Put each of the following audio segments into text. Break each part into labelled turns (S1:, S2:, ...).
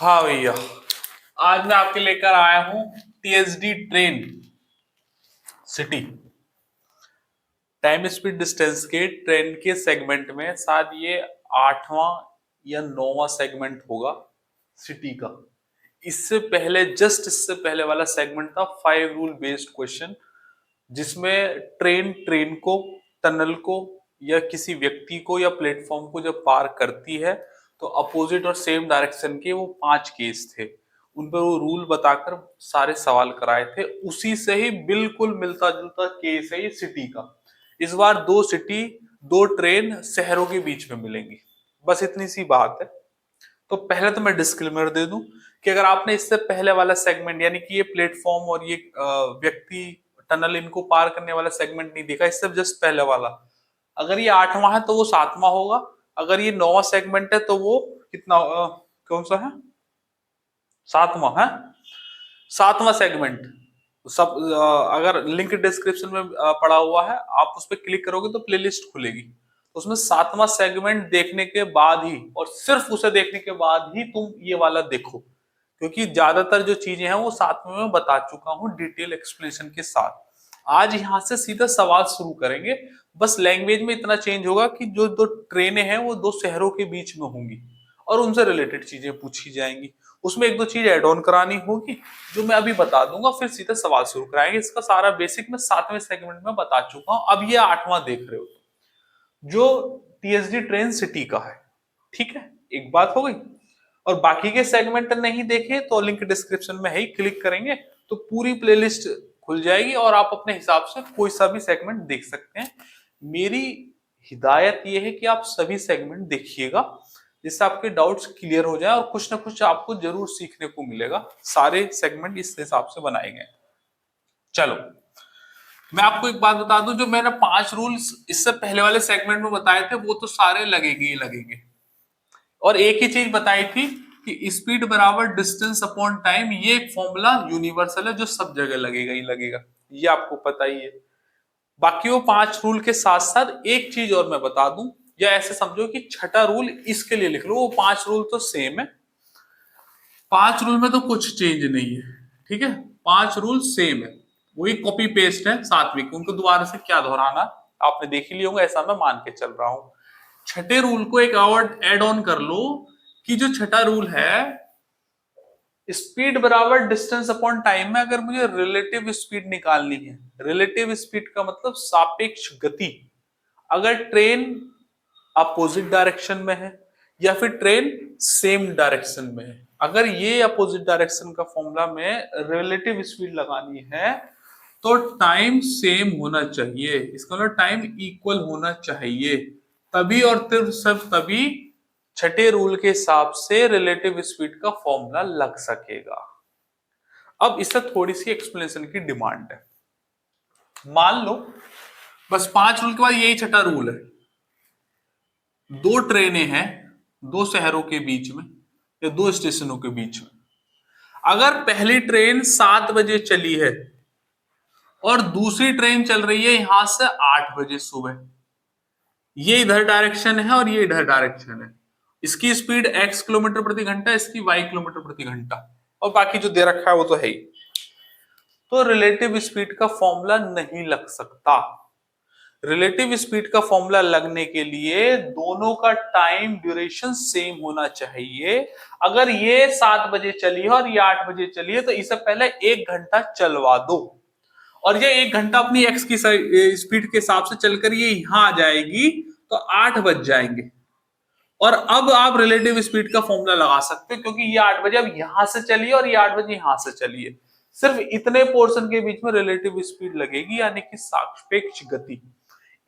S1: हाँ भैया, आज मैं आपके लेकर आया हूं TSD train city time speed distance के ट्रेन के सेगमेंट में। शायद ये 8वां या 9वां सेगमेंट होगा सिटी का। इससे पहले वाला सेगमेंट था 5 रूल बेस्ड क्वेश्चन, जिसमें ट्रेन ट्रेन को, टनल को या किसी व्यक्ति को या प्लेटफॉर्म को जब पार करती है तो अपोजिट और सेम डायरेक्शन के वो 5 केस थे। उन पर वो रूल बताकर सारे सवाल कराए थे। उसी से ही बिल्कुल मिलता जुलता केस है ये सिटी का। इस बार दो सिटी, दो ट्रेन शहरों के बीच में मिलेंगी। बस इतनी सी बात है। तो पहले तो मैं डिस्क्लेमर दे दूं कि अगर आपने इससे पहले वाला सेगमेंट, यानी कि ये प्लेटफॉर्म और ये व्यक्ति टनल इनको पार करने वाला सेगमेंट नहीं देखा, इससे जस्ट पहले वाला, अगर ये 8वां है तो वो 7वां होगा। अगर ये 9वां सेगमेंट है तो वो कितना कौन सा है? 7वां है। 7वां सेगमेंट सब अगर लिंक डिस्क्रिप्शन में पड़ा हुआ है, आप उस पर क्लिक करोगे तो प्लेलिस्ट खुलेगी। तो उसमें 7वां सेगमेंट देखने के बाद ही और सिर्फ उसे देखने के बाद ही तुम ये वाला देखो, क्योंकि ज्यादातर जो चीजें हैं वो 7वें में बता चुका हूं डिटेल एक्सप्लेनेशन के साथ। आज यहां से सीधा सवाल शुरू करेंगे। बस लैंग्वेज में इतना चेंज होगा कि जो दो ट्रेनें हैं वो दो शहरों के बीच में होंगी और उनसे रिलेटेड चीजें पूछी जाएंगी। उसमें एक दो चीज एड ऑन करानी होगी जो मैं अभी बता दूंगा, फिर सीधा सवाल शुरू कराएंगे। इसका सारा बेसिक मैं 7वें सेगमेंट में बता चुका हूं। अब ये 8वां देख रहे हो जो टीएसडी ट्रेन सिटी का है। ठीक है, एक बात हो गई। और बाकी के सेगमेंट नहीं देखे तो लिंक डिस्क्रिप्शन में है ही, क्लिक करेंगे तो पूरी प्लेलिस्ट खुल जाएगी और आप अपने हिसाब से कोई सा भी सेगमेंट देख सकते हैं। मेरी हिदायत यह है कि आप सभी सेगमेंट देखिएगा, जिससे आपके डाउट्स क्लियर हो जाए और कुछ ना कुछ आपको जरूर सीखने को मिलेगा। सारे सेगमेंट इस हिसाब से बनाए गए। चलो, मैं आपको एक बात बता दूं, जो मैंने 5 रूल्स इससे पहले वाले सेगमेंट में बताए थे वो तो सारे लगेंगे ही लगेंगे। और एक ही चीज बताई थी कि स्पीड बराबर डिस्टेंस अपॉन टाइम, ये एक फॉर्मूला यूनिवर्सल है जो सब जगह लगेगा ही लगेगा, ये आपको पता ही है। बाकी वो 5 रूल के साथ साथ एक चीज और मैं बता दूं, या ऐसे समझो कि छठा रूल इसके लिए लिख लो। वो 5 रूल तो सेम है, 5 रूल में तो कुछ चेंज नहीं है। ठीक है, 5 रूल सेम है, वही कॉपी पेस्ट है 7वीं के। उनको दोबारा से क्या दोहराना, आपने देख ही लिया होगा, ऐसा मैं मान के चल रहा हूं। छठे रूल को एक और एड ऑन कर लो कि जो छठा रूल है, स्पीड बराबर डिस्टेंस अपॉन टाइम में अगर मुझे रिलेटिव स्पीड निकालनी है, रिलेटिव स्पीड का मतलब सापेक्ष गति, अगर ट्रेन अपोजिट डायरेक्शन में है या फिर ट्रेन सेम डायरेक्शन में है, अगर ये अपोजिट डायरेक्शन का फॉर्मूला में रिलेटिव स्पीड लगानी है तो टाइम सेम होना चाहिए। इसका मतलब टाइम इक्वल होना चाहिए। तभी और सिर्फ तभी छठे रूल के हिसाब से रिलेटिव स्पीड का फॉर्मूला लग सकेगा। अब इससे थोड़ी सी एक्सप्लेनेशन की डिमांड है। मान लो बस 5 रूल के बाद यही छठा रूल है। दो ट्रेनें हैं दो शहरों के बीच में या दो स्टेशनों के बीच में। अगर पहली ट्रेन 7 बजे चली है और दूसरी ट्रेन चल रही है यहां से 8 बजे सुबह, ये इधर डायरेक्शन है और ये इधर डायरेक्शन है, इसकी स्पीड x किलोमीटर प्रति घंटा, इसकी y किलोमीटर प्रति घंटा, और बाकी जो दे रखा है वो तो है ही। तो रिलेटिव स्पीड का फॉर्मूला नहीं लग सकता। रिलेटिव स्पीड का फॉर्मूला लगने के लिए दोनों का टाइम ड्यूरेशन सेम होना चाहिए। अगर ये 7 बजे चली है और ये 8 बजे चली है तो इसे पहले 1 घंटा चलवा दो, और ये 1 घंटा अपनी एक्स की स्पीड के हिसाब से चलकर ये यहां आ जाएगी तो 8 बज जाएंगे। और अब आप रिलेटिव स्पीड का फॉर्मूला लगा सकते हो, क्योंकि ये 8 बजे अब यहां से चलिए और ये 8 बजे यहां से चलिए, सिर्फ इतने पोर्शन के बीच में रिलेटिव स्पीड लगेगी, यानी कि सापेक्ष गति।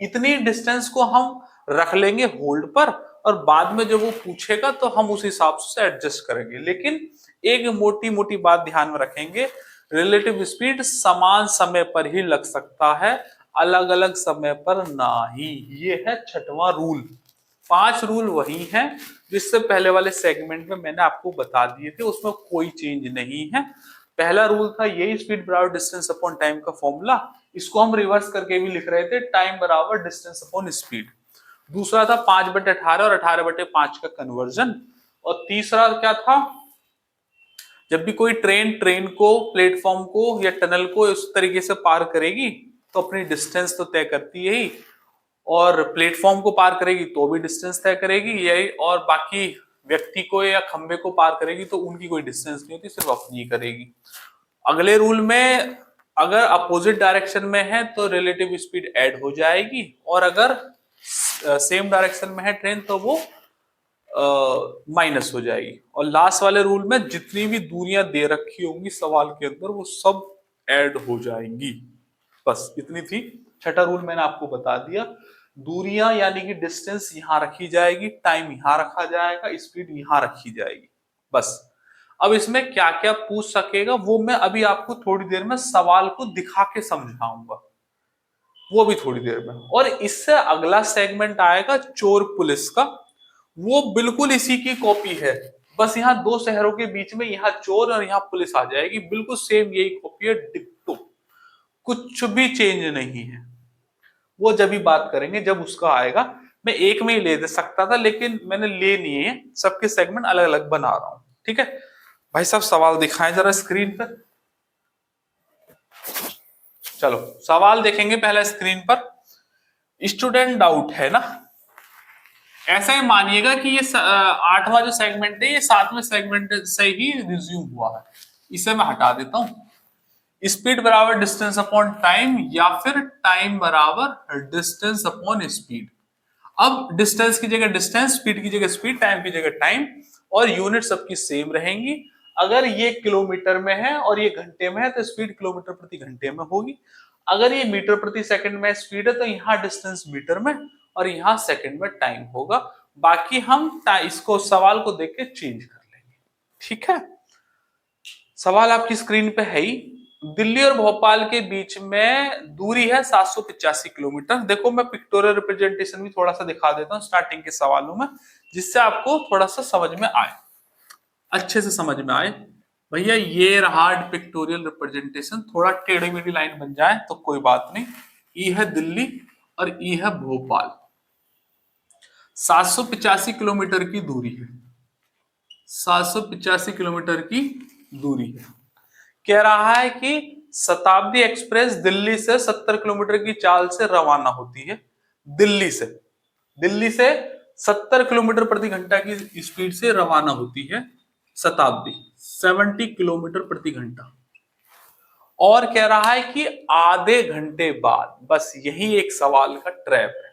S1: इतनी डिस्टेंस को हम रख लेंगे होल्ड पर, और बाद में जब वो पूछेगा तो हम उस हिसाब से एडजस्ट करेंगे। लेकिन एक मोटी मोटी बात ध्यान में रखेंगे, रिलेटिव स्पीड समान समय पर ही लग सकता है, अलग अलग समय पर नहीं। ये है छठवां रूल। 5 रूल वही हैं जिससे पहले वाले सेगमेंट में मैंने आपको बता दिए थे, उसमें कोई चेंज नहीं है। पहला रूल था यही, स्पीड बराबर डिस्टेंस अपॉन टाइम का फॉर्मूला, इसको हम रिवर्स करके भी लिख रहे थे, टाइम बराबर डिस्टेंस अपॉन स्पीड। दूसरा था 5/18 और 18/5 का कन्वर्जन। और तीसरा क्या था, जब भी कोई ट्रेन ट्रेन को, प्लेटफॉर्म को या टनल को उस तरीके से पार करेगी तो अपनी डिस्टेंस तो तय करती है ही, और प्लेटफॉर्म को पार करेगी तो भी डिस्टेंस तय करेगी यही, और बाकी व्यक्ति को या खंबे को पार करेगी तो उनकी कोई डिस्टेंस नहीं होती, सिर्फ अपनी ही करेगी। अगले रूल में अगर अपोजिट डायरेक्शन में है तो रिलेटिव स्पीड ऐड हो जाएगी, और अगर सेम डायरेक्शन में है ट्रेन तो वो माइनस हो जाएगी। और लास्ट वाले रूल में जितनी भी दूरियां दे रखी होंगी सवाल के अंदर वो सब ऐड हो जाएंगी। बस इतनी थी। छठा रूल मैंने आपको बता दिया। दूरियां यानी कि डिस्टेंस यहां रखी जाएगी, टाइम यहां रखा जाएगा, स्पीड यहां रखी जाएगी। बस अब इसमें क्या क्या पूछ सकेगा वो मैं अभी आपको थोड़ी देर में सवाल को दिखा के समझाऊंगा, वो भी थोड़ी देर में। और इससे अगला सेगमेंट आएगा चोर पुलिस का, वो बिल्कुल इसी की कॉपी है, बस यहाँ दो शहरों के बीच में यहाँ चोर और यहाँ पुलिस आ जाएगी, बिल्कुल सेम यही कॉपी है, डिट्टो, कुछ भी चेंज नहीं है। वो जब भी बात करेंगे जब उसका आएगा। मैं एक में ही ले दे सकता था लेकिन मैंने ले नहीं है, सबके सेगमेंट अलग अलग बना रहा हूं। ठीक है भाई साहब, सवाल दिखाएं जरा स्क्रीन पर। चलो सवाल देखेंगे पहले स्क्रीन पर। स्टूडेंट डाउट है ना, ऐसा ही मानिएगा कि ये आठवां जो सेगमेंट है ये सातवें सेगमेंट से ही रिज्यूम हुआ है। इसे मैं हटा देता हूं। स्पीड बराबर डिस्टेंस अपॉन टाइम या फिर टाइम बराबर डिस्टेंस अपॉन स्पीड। अब डिस्टेंस की जगह डिस्टेंस, स्पीड की जगह स्पीड, टाइम की जगह टाइम, और यूनिट सबकी सेम रहेंगी। अगर ये किलोमीटर में है और ये घंटे में है तो स्पीड किलोमीटर प्रति घंटे में होगी। अगर ये मीटर प्रति सेकंड में स्पीड है तो यहाँ डिस्टेंस मीटर में और यहाँ सेकंड में टाइम होगा। बाकी हम इसको सवाल को देख के चेंज कर लेंगे। ठीक है, सवाल आपकी स्क्रीन पे है ही। दिल्ली और भोपाल के बीच में दूरी है 785 किलोमीटर। देखो मैं पिक्टोरियल रिप्रेजेंटेशन भी थोड़ा सा दिखा देता हूँ स्टार्टिंग के सवालों में, जिससे आपको थोड़ा सा समझ में आए, अच्छे से समझ में आए। भैया ये रहा पिक्टोरियल रिप्रेजेंटेशन, थोड़ा टेढ़ी मेढ़ी लाइन बन जाए तो कोई बात नहीं। ई है दिल्ली और ई है भोपाल। 785 किलोमीटर की दूरी है, 785 किलोमीटर की दूरी है। कह रहा है कि शताब्दी एक्सप्रेस दिल्ली से 70 किलोमीटर की चाल से रवाना होती है। दिल्ली से 70 किलोमीटर प्रति घंटा की स्पीड से रवाना होती है शताब्दी, 70 किलोमीटर प्रति घंटा। और कह रहा है कि आधे घंटे बाद, बस यही एक सवाल का ट्रैप है,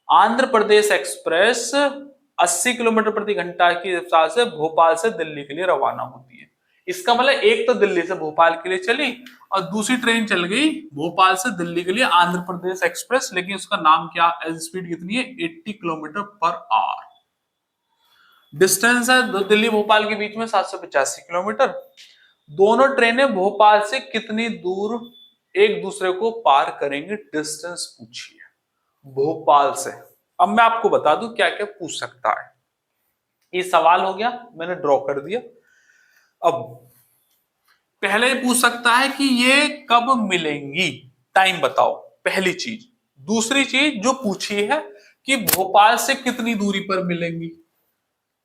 S1: आंध्र प्रदेश एक्सप्रेस 80 किलोमीटर प्रति घंटा की रफ्तार से भोपाल से दिल्ली के लिए रवाना होती है। इसका मतलब एक तो दिल्ली से भोपाल के लिए चली और दूसरी ट्रेन चल गई भोपाल से दिल्ली के लिए, आंध्र प्रदेश एक्सप्रेस, लेकिन उसका नाम क्या, स्पीड कितनी है, 80 किलोमीटर पर आवर। डिस्टेंस है दिल्ली भोपाल के बीच में 785 किलोमीटर। दोनों ट्रेनें भोपाल से कितनी दूर एक दूसरे को पार करेंगे, डिस्टेंस पूछिए भोपाल से। अब मैं आपको बता दूं क्या क्या पूछ सकता है। ये सवाल हो गया, मैंने ड्रॉ कर दिया। अब पहले पूछ सकता है कि ये कब मिलेंगी, टाइम बताओ, पहली चीज। दूसरी चीज जो पूछी है कि भोपाल से कितनी दूरी पर मिलेंगी।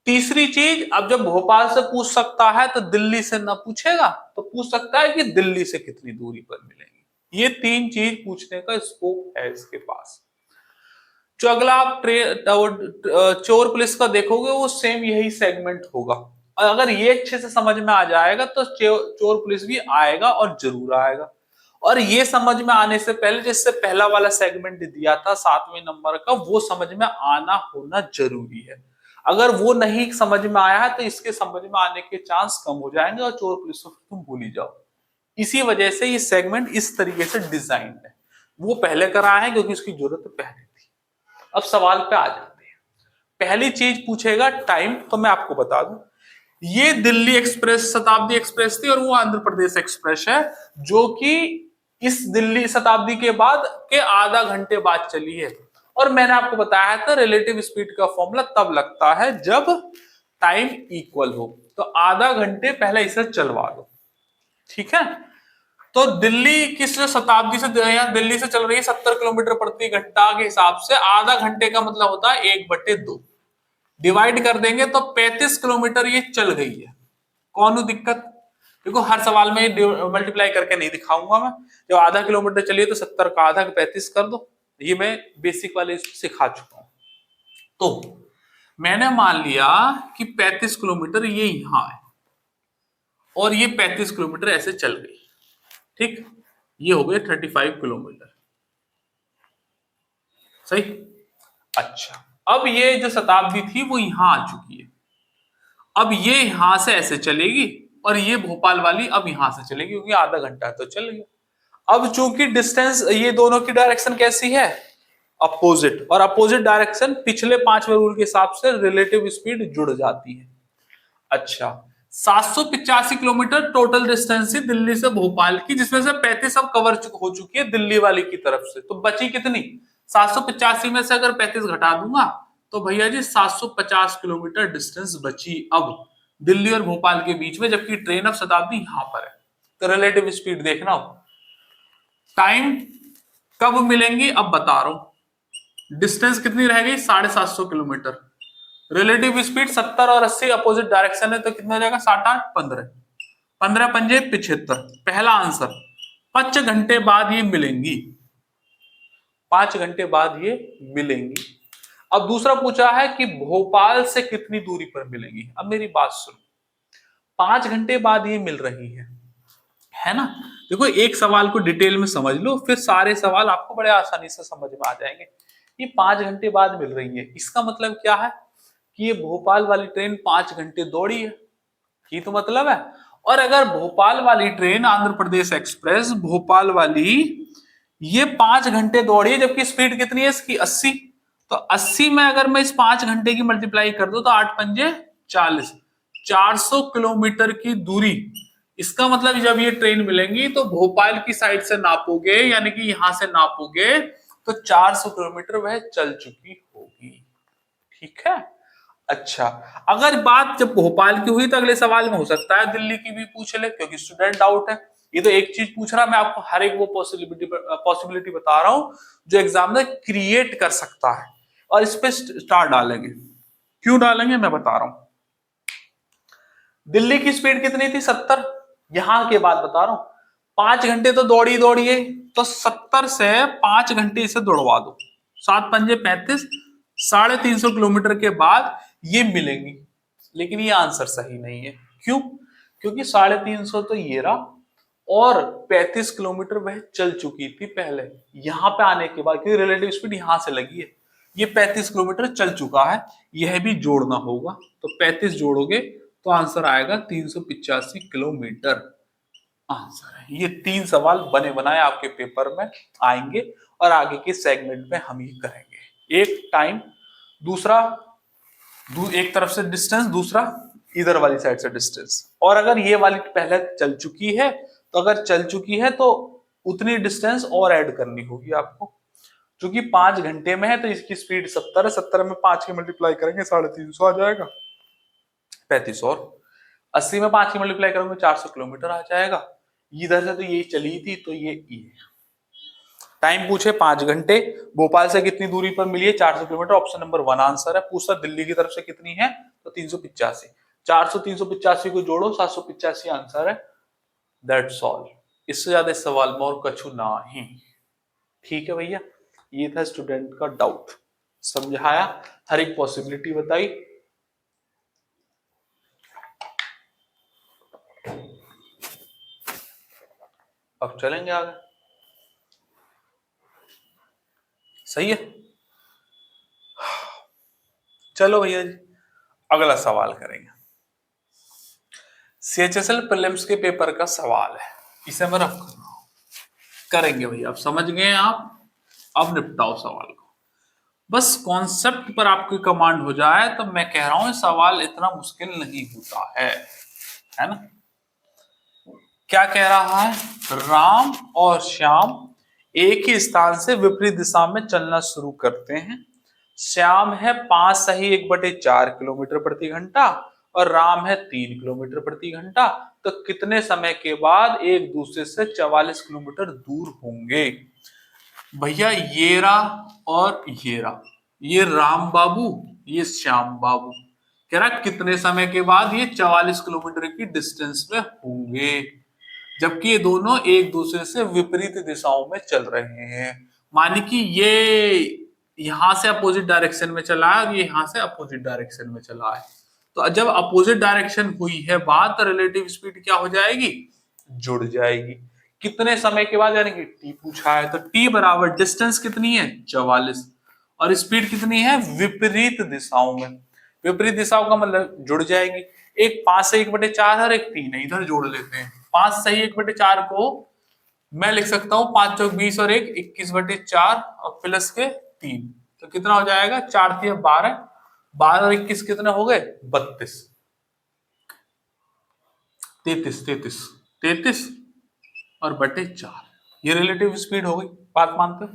S1: तीसरी चीज, अब जब भोपाल से पूछ सकता है तो दिल्ली से ना पूछेगा, तो पूछ सकता है कि दिल्ली से कितनी दूरी पर मिलेंगी। ये तीन चीज पूछने का स्कोप है इसके पास। जो अगला आप चोर पुलिस का देखोगे वो सेम यही सेगमेंट होगा। और अगर ये अच्छे से समझ में आ जाएगा तो चोर पुलिस भी आएगा और जरूर आएगा। और ये समझ में आने से पहले जिससे पहला वाला सेगमेंट दिया था 7वें नंबर का, वो समझ में आना होना जरूरी है। अगर वो नहीं समझ में आया है तो इसके समझ में आने के चांस कम हो जाएंगे और चोर पुलिस को तुम भूल ही जाओ। इसी वजह से ये सेगमेंट इस तरीके से डिजाइन है। वो पहले कराया है क्योंकि उसकी जरूरत पहले थी। अब सवाल पे आ जाते हैं। पहली चीज पूछेगा टाइम, तो मैं आपको बता दूं ये दिल्ली एक्सप्रेस शताब्दी एक्सप्रेस थी और वो आंध्र प्रदेश एक्सप्रेस है, जो कि इस दिल्ली शताब्दी के बाद के आधा घंटे बाद चली है। और मैंने आपको बताया था रिलेटिव स्पीड का फॉर्मूला तब लगता है जब टाइम इक्वल हो, तो आधा घंटे पहले इसे चलवा दो। ठीक है, तो दिल्ली किस शताब्दी से, दिल्ली से चल रही है 70 किलोमीटर प्रति घंटा के हिसाब से, आधा घंटे का मतलब होता है 1/2, डिवाइड कर देंगे तो 35 किलोमीटर ये चल गई है। कौन दिक्कत? देखो हर सवाल में मल्टीप्लाई करके नहीं दिखाऊंगा मैं। जब आधा किलोमीटर चलिए तो 70 का आधा 35 कर दो, ये मैं बेसिक वाले सिखा चुका हूं। तो मैंने मान लिया कि 35 किलोमीटर ये यहां है और ये 35 किलोमीटर ऐसे चल गई, ठीक, ये हो गए 35 किलोमीटर, सही। अच्छा, अब ये जो शताब्दी थी वो यहां आ चुकी है, अब ये यहां से ऐसे चलेगी और ये भोपाल वाली अब यहां से चलेगी, क्योंकि आधा घंटा तो चल गया। अब चूंकि डिस्टेंस ये दोनों की डायरेक्शन कैसी है, अपोजिट, और अपोजिट डायरेक्शन पिछले 5वें रूल के हिसाब से रिलेटिव स्पीड जुड़ जाती है। अच्छा, 785 किलोमीटर टोटल डिस्टेंस थी दिल्ली से भोपाल की, जिसमें से 35 अब कवर हो चुकी है दिल्ली वाली की तरफ से, तो बची कितनी, 785 में से अगर 35 घटा दूंगा तो भैया जी 750 किलोमीटर डिस्टेंस बची अब दिल्ली और भोपाल के बीच में, जबकि ट्रेन अब शताब्दी यहां पर है। तो रिलेटिव स्पीड देखना हो, टाइम कब मिलेंगी अब बता रहा हूं। डिस्टेंस कितनी रह गई, 750 किलोमीटर, रिलेटिव स्पीड 70 और 80 अपोजिट डायरेक्शन है, तो कितना हो जाएगा, 7 8 15, 15 पंजे 75, पहला आंसर। 5 घंटे बाद ये मिलेंगी, 5 घंटे बाद ये मिलेंगी। अब दूसरा पूछा है कि भोपाल से कितनी दूरी पर मिलेंगी। अब मेरी बात सुनो, 5 घंटे बाद ये मिल रही है ना। देखो एक सवाल को डिटेल में समझ लो, फिर सारे सवाल आपको बड़े आसानी से समझ में आ जाएंगे। ये 5 घंटे बाद मिल रही है, इसका मतलब क्या है कि ये भोपाल वाली ट्रेन 5 घंटे दौड़ी है, ये तो मतलब है। और अगर भोपाल वाली ट्रेन आंध्र प्रदेश एक्सप्रेस भोपाल वाली ये 5 घंटे दौड़ी है, जबकि स्पीड कितनी है इसकी 80, तो 80 में अगर मैं इस 5 घंटे की मल्टीप्लाई कर दूं तो 8 पंजे 40, 400 किलोमीटर की दूरी। इसका मतलब जब ये ट्रेन मिलेंगी तो भोपाल की साइड से नापोगे, यानी कि यहां से नापोगे तो 400 किलोमीटर वह चल चुकी होगी, ठीक है। अच्छा, अगर बात जब भोपाल की हुई तो अगले सवाल में हो सकता है दिल्ली की भी पूछ ले, क्योंकि स्टूडेंट डाउट है। ये तो एक चीज पूछ रहा, मैं आपको हर एक वो पॉसिबिलिटी बता रहा हूं जो एग्जामिनर क्रिएट कर सकता है, और इस पे स्टार डालेंगे। क्यों डालेंगे मैं बता रहा हूं। दिल्ली की स्पीड कितनी थी, 70, यहां के बाद बता रहा हूं, 5 घंटे तो दौड़ी है, तो 70 से 5 घंटे इसे दौड़वा दो, 7 पंजे 35, 350 किलोमीटर के बाद ये मिलेंगी। लेकिन ये आंसर सही नहीं है, क्यों, क्योंकि 350 तो ये रहा और 35 किलोमीटर वह चल चुकी थी पहले, यहां पे आने के बाद, क्योंकि रिलेटिव स्पीड यहां से लगी है, ये 35 किलोमीटर चल चुका है, यह भी जोड़ना होगा, तो 35 जोड़ोगे तो आंसर आएगा 385 किलोमीटर, आंसर है। ये 3 सवाल बने बनाए आपके पेपर में आएंगे और आगे के सेगमेंट में हम ये करेंगे। एक टाइम, दूसरा एक तरफ से डिस्टेंस, दूसरा इधर वाली साइड से डिस्टेंस, और अगर ये वाली पहले चल चुकी है तो अगर चल चुकी है तो उतनी डिस्टेंस और ऐड करनी होगी आपको, क्योंकि 5 घंटे में है तो इसकी स्पीड 70 है, 70 में 5 की मल्टीप्लाई करेंगे 350 आ जाएगा, 35, और 80 में 5 की मल्टीप्लाई करोगे 400 किलोमीटर आ जाएगा। इधर से तो ये चली थी तो ये टाइम पूछे 5 घंटे, भोपाल से कितनी दूरी पर मिली है 400 किलोमीटर, ऑप्शन नंबर 1 आंसर है। पूछता दिल्ली की तरफ से कितनी है तो 385, 400 385 को जोड़ो 785 आंसर है, दैट्स ऑल। इससे ज्यादा इस सवाल में और कछु ना ही, ठीक है भैया। ये था स्टूडेंट का डाउट, समझाया, हर एक पॉसिबिलिटी बताई। अब चलेंगे आगे, सही है। चलो भैया जी अगला सवाल करेंगे। CHSL प्रीलिम्स के पेपर का सवाल है, इसे मैं रख कर रहा हूं, करेंगे भैया। अब समझ गए आप, अब निपटाओ सवाल को, बस कॉन्सेप्ट पर आपकी कमांड हो जाए तो मैं कह रहा हूं सवाल इतना मुश्किल नहीं होता है ना। क्या कह रहा है, राम और श्याम एक ही स्थान से विपरीत दिशा में चलना शुरू करते हैं। श्याम है 5 सही 1/4 किलोमीटर प्रति घंटा और राम है 3 किलोमीटर प्रति घंटा, तो कितने समय के बाद एक दूसरे से 44 किलोमीटर दूर होंगे। भैया ये रहा और ये रहा, ये राम बाबू ये श्याम बाबू, कह रहा कितने समय के बाद ये 44 किलोमीटर की डिस्टेंस में होंगे, जबकि ये दोनों एक दूसरे से विपरीत दिशाओं में चल रहे हैं। मानी कि ये यहां से अपोजिट डायरेक्शन में चला है और ये यहां से अपोजिट डायरेक्शन में चला है। तो जब अपोजिट डायरेक्शन हुई है बात, तो रिलेटिव स्पीड क्या हो जाएगी, जुड़ जाएगी। कितने समय के बाद, यानी कि टी पूछा है, तो टी बराबर डिस्टेंस कितनी है 44 और स्पीड कितनी है विपरीत दिशाओं में। विपरीत दिशाओं का मतलब जुड़ जाएगी। एक 5 से 1/4 और एक 3 है, इधर जोड़ लेते हैं। 5 से 1/4 को मैं लिख सकता हूं 5 चौक 20 और 1 21/4 और प्लस के 3, तो कितना हो जाएगा 4 3 12, 12 और 21 कितने हो गए 32, 33 और बटे 4, ये रिलेटिव स्पीड हो गई। बात मानते हो?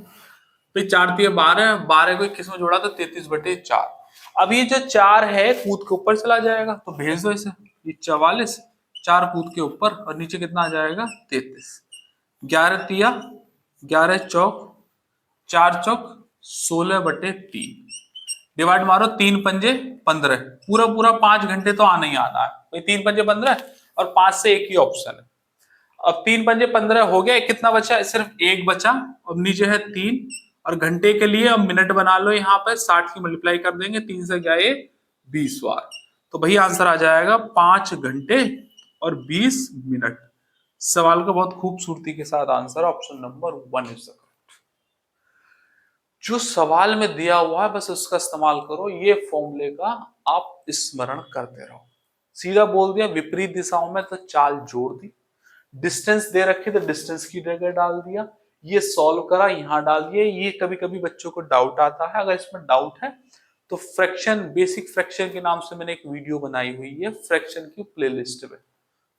S1: तो 4 3 12, 12 को 21 में जोड़ा तो 33/4। अब ये जो 4 है कूद के ऊपर चला जाएगा, तो भेज दो इसे, ये 44, 4 कूद के ऊपर और नीचे कितना आ जाएगा 33। 11 तिया 11 चौक 4 चौक 16/3, डिवाइड मारो 3 पंजे 15, पूरा पूरा 5 घंटे तो आना ही आना है। 3 पंजे 15 और 5 से एक ही ऑप्शन है। अब 3 पंजे 15 हो गया, कितना बचा, सिर्फ एक बचा। अब नीचे है 3 और घंटे के लिए अब मिनट बना लो, यहाँ पे 60 की मल्टीप्लाई कर देंगे, 3 से गया 20 बार, तो भैया आंसर आ जाएगा 5 घंटे और 20 मिनट। सवाल का बहुत खूबसूरती के साथ answer option number 1 is correct. जो सवाल में दिया हुआ है बस उसका इस्तेमाल करो, ये फॉर्मूले का आप स्मरण करते रहो। सीधा बोल दिया विपरीत दिशाओं में तो चाल जोड़ दी, डिस्टेंस दे रखी तो डिस्टेंस की जगह डाल दिया, ये सॉल्व करा यहां डाल दिया। ये कभी कभी बच्चों को डाउट आता है, अगर इसमें डाउट है तो फ्रैक्शन, बेसिक फ्रैक्शन के नाम से मैंने एक वीडियो बनाई हुई है फ्रैक्शन की प्लेलिस्ट में।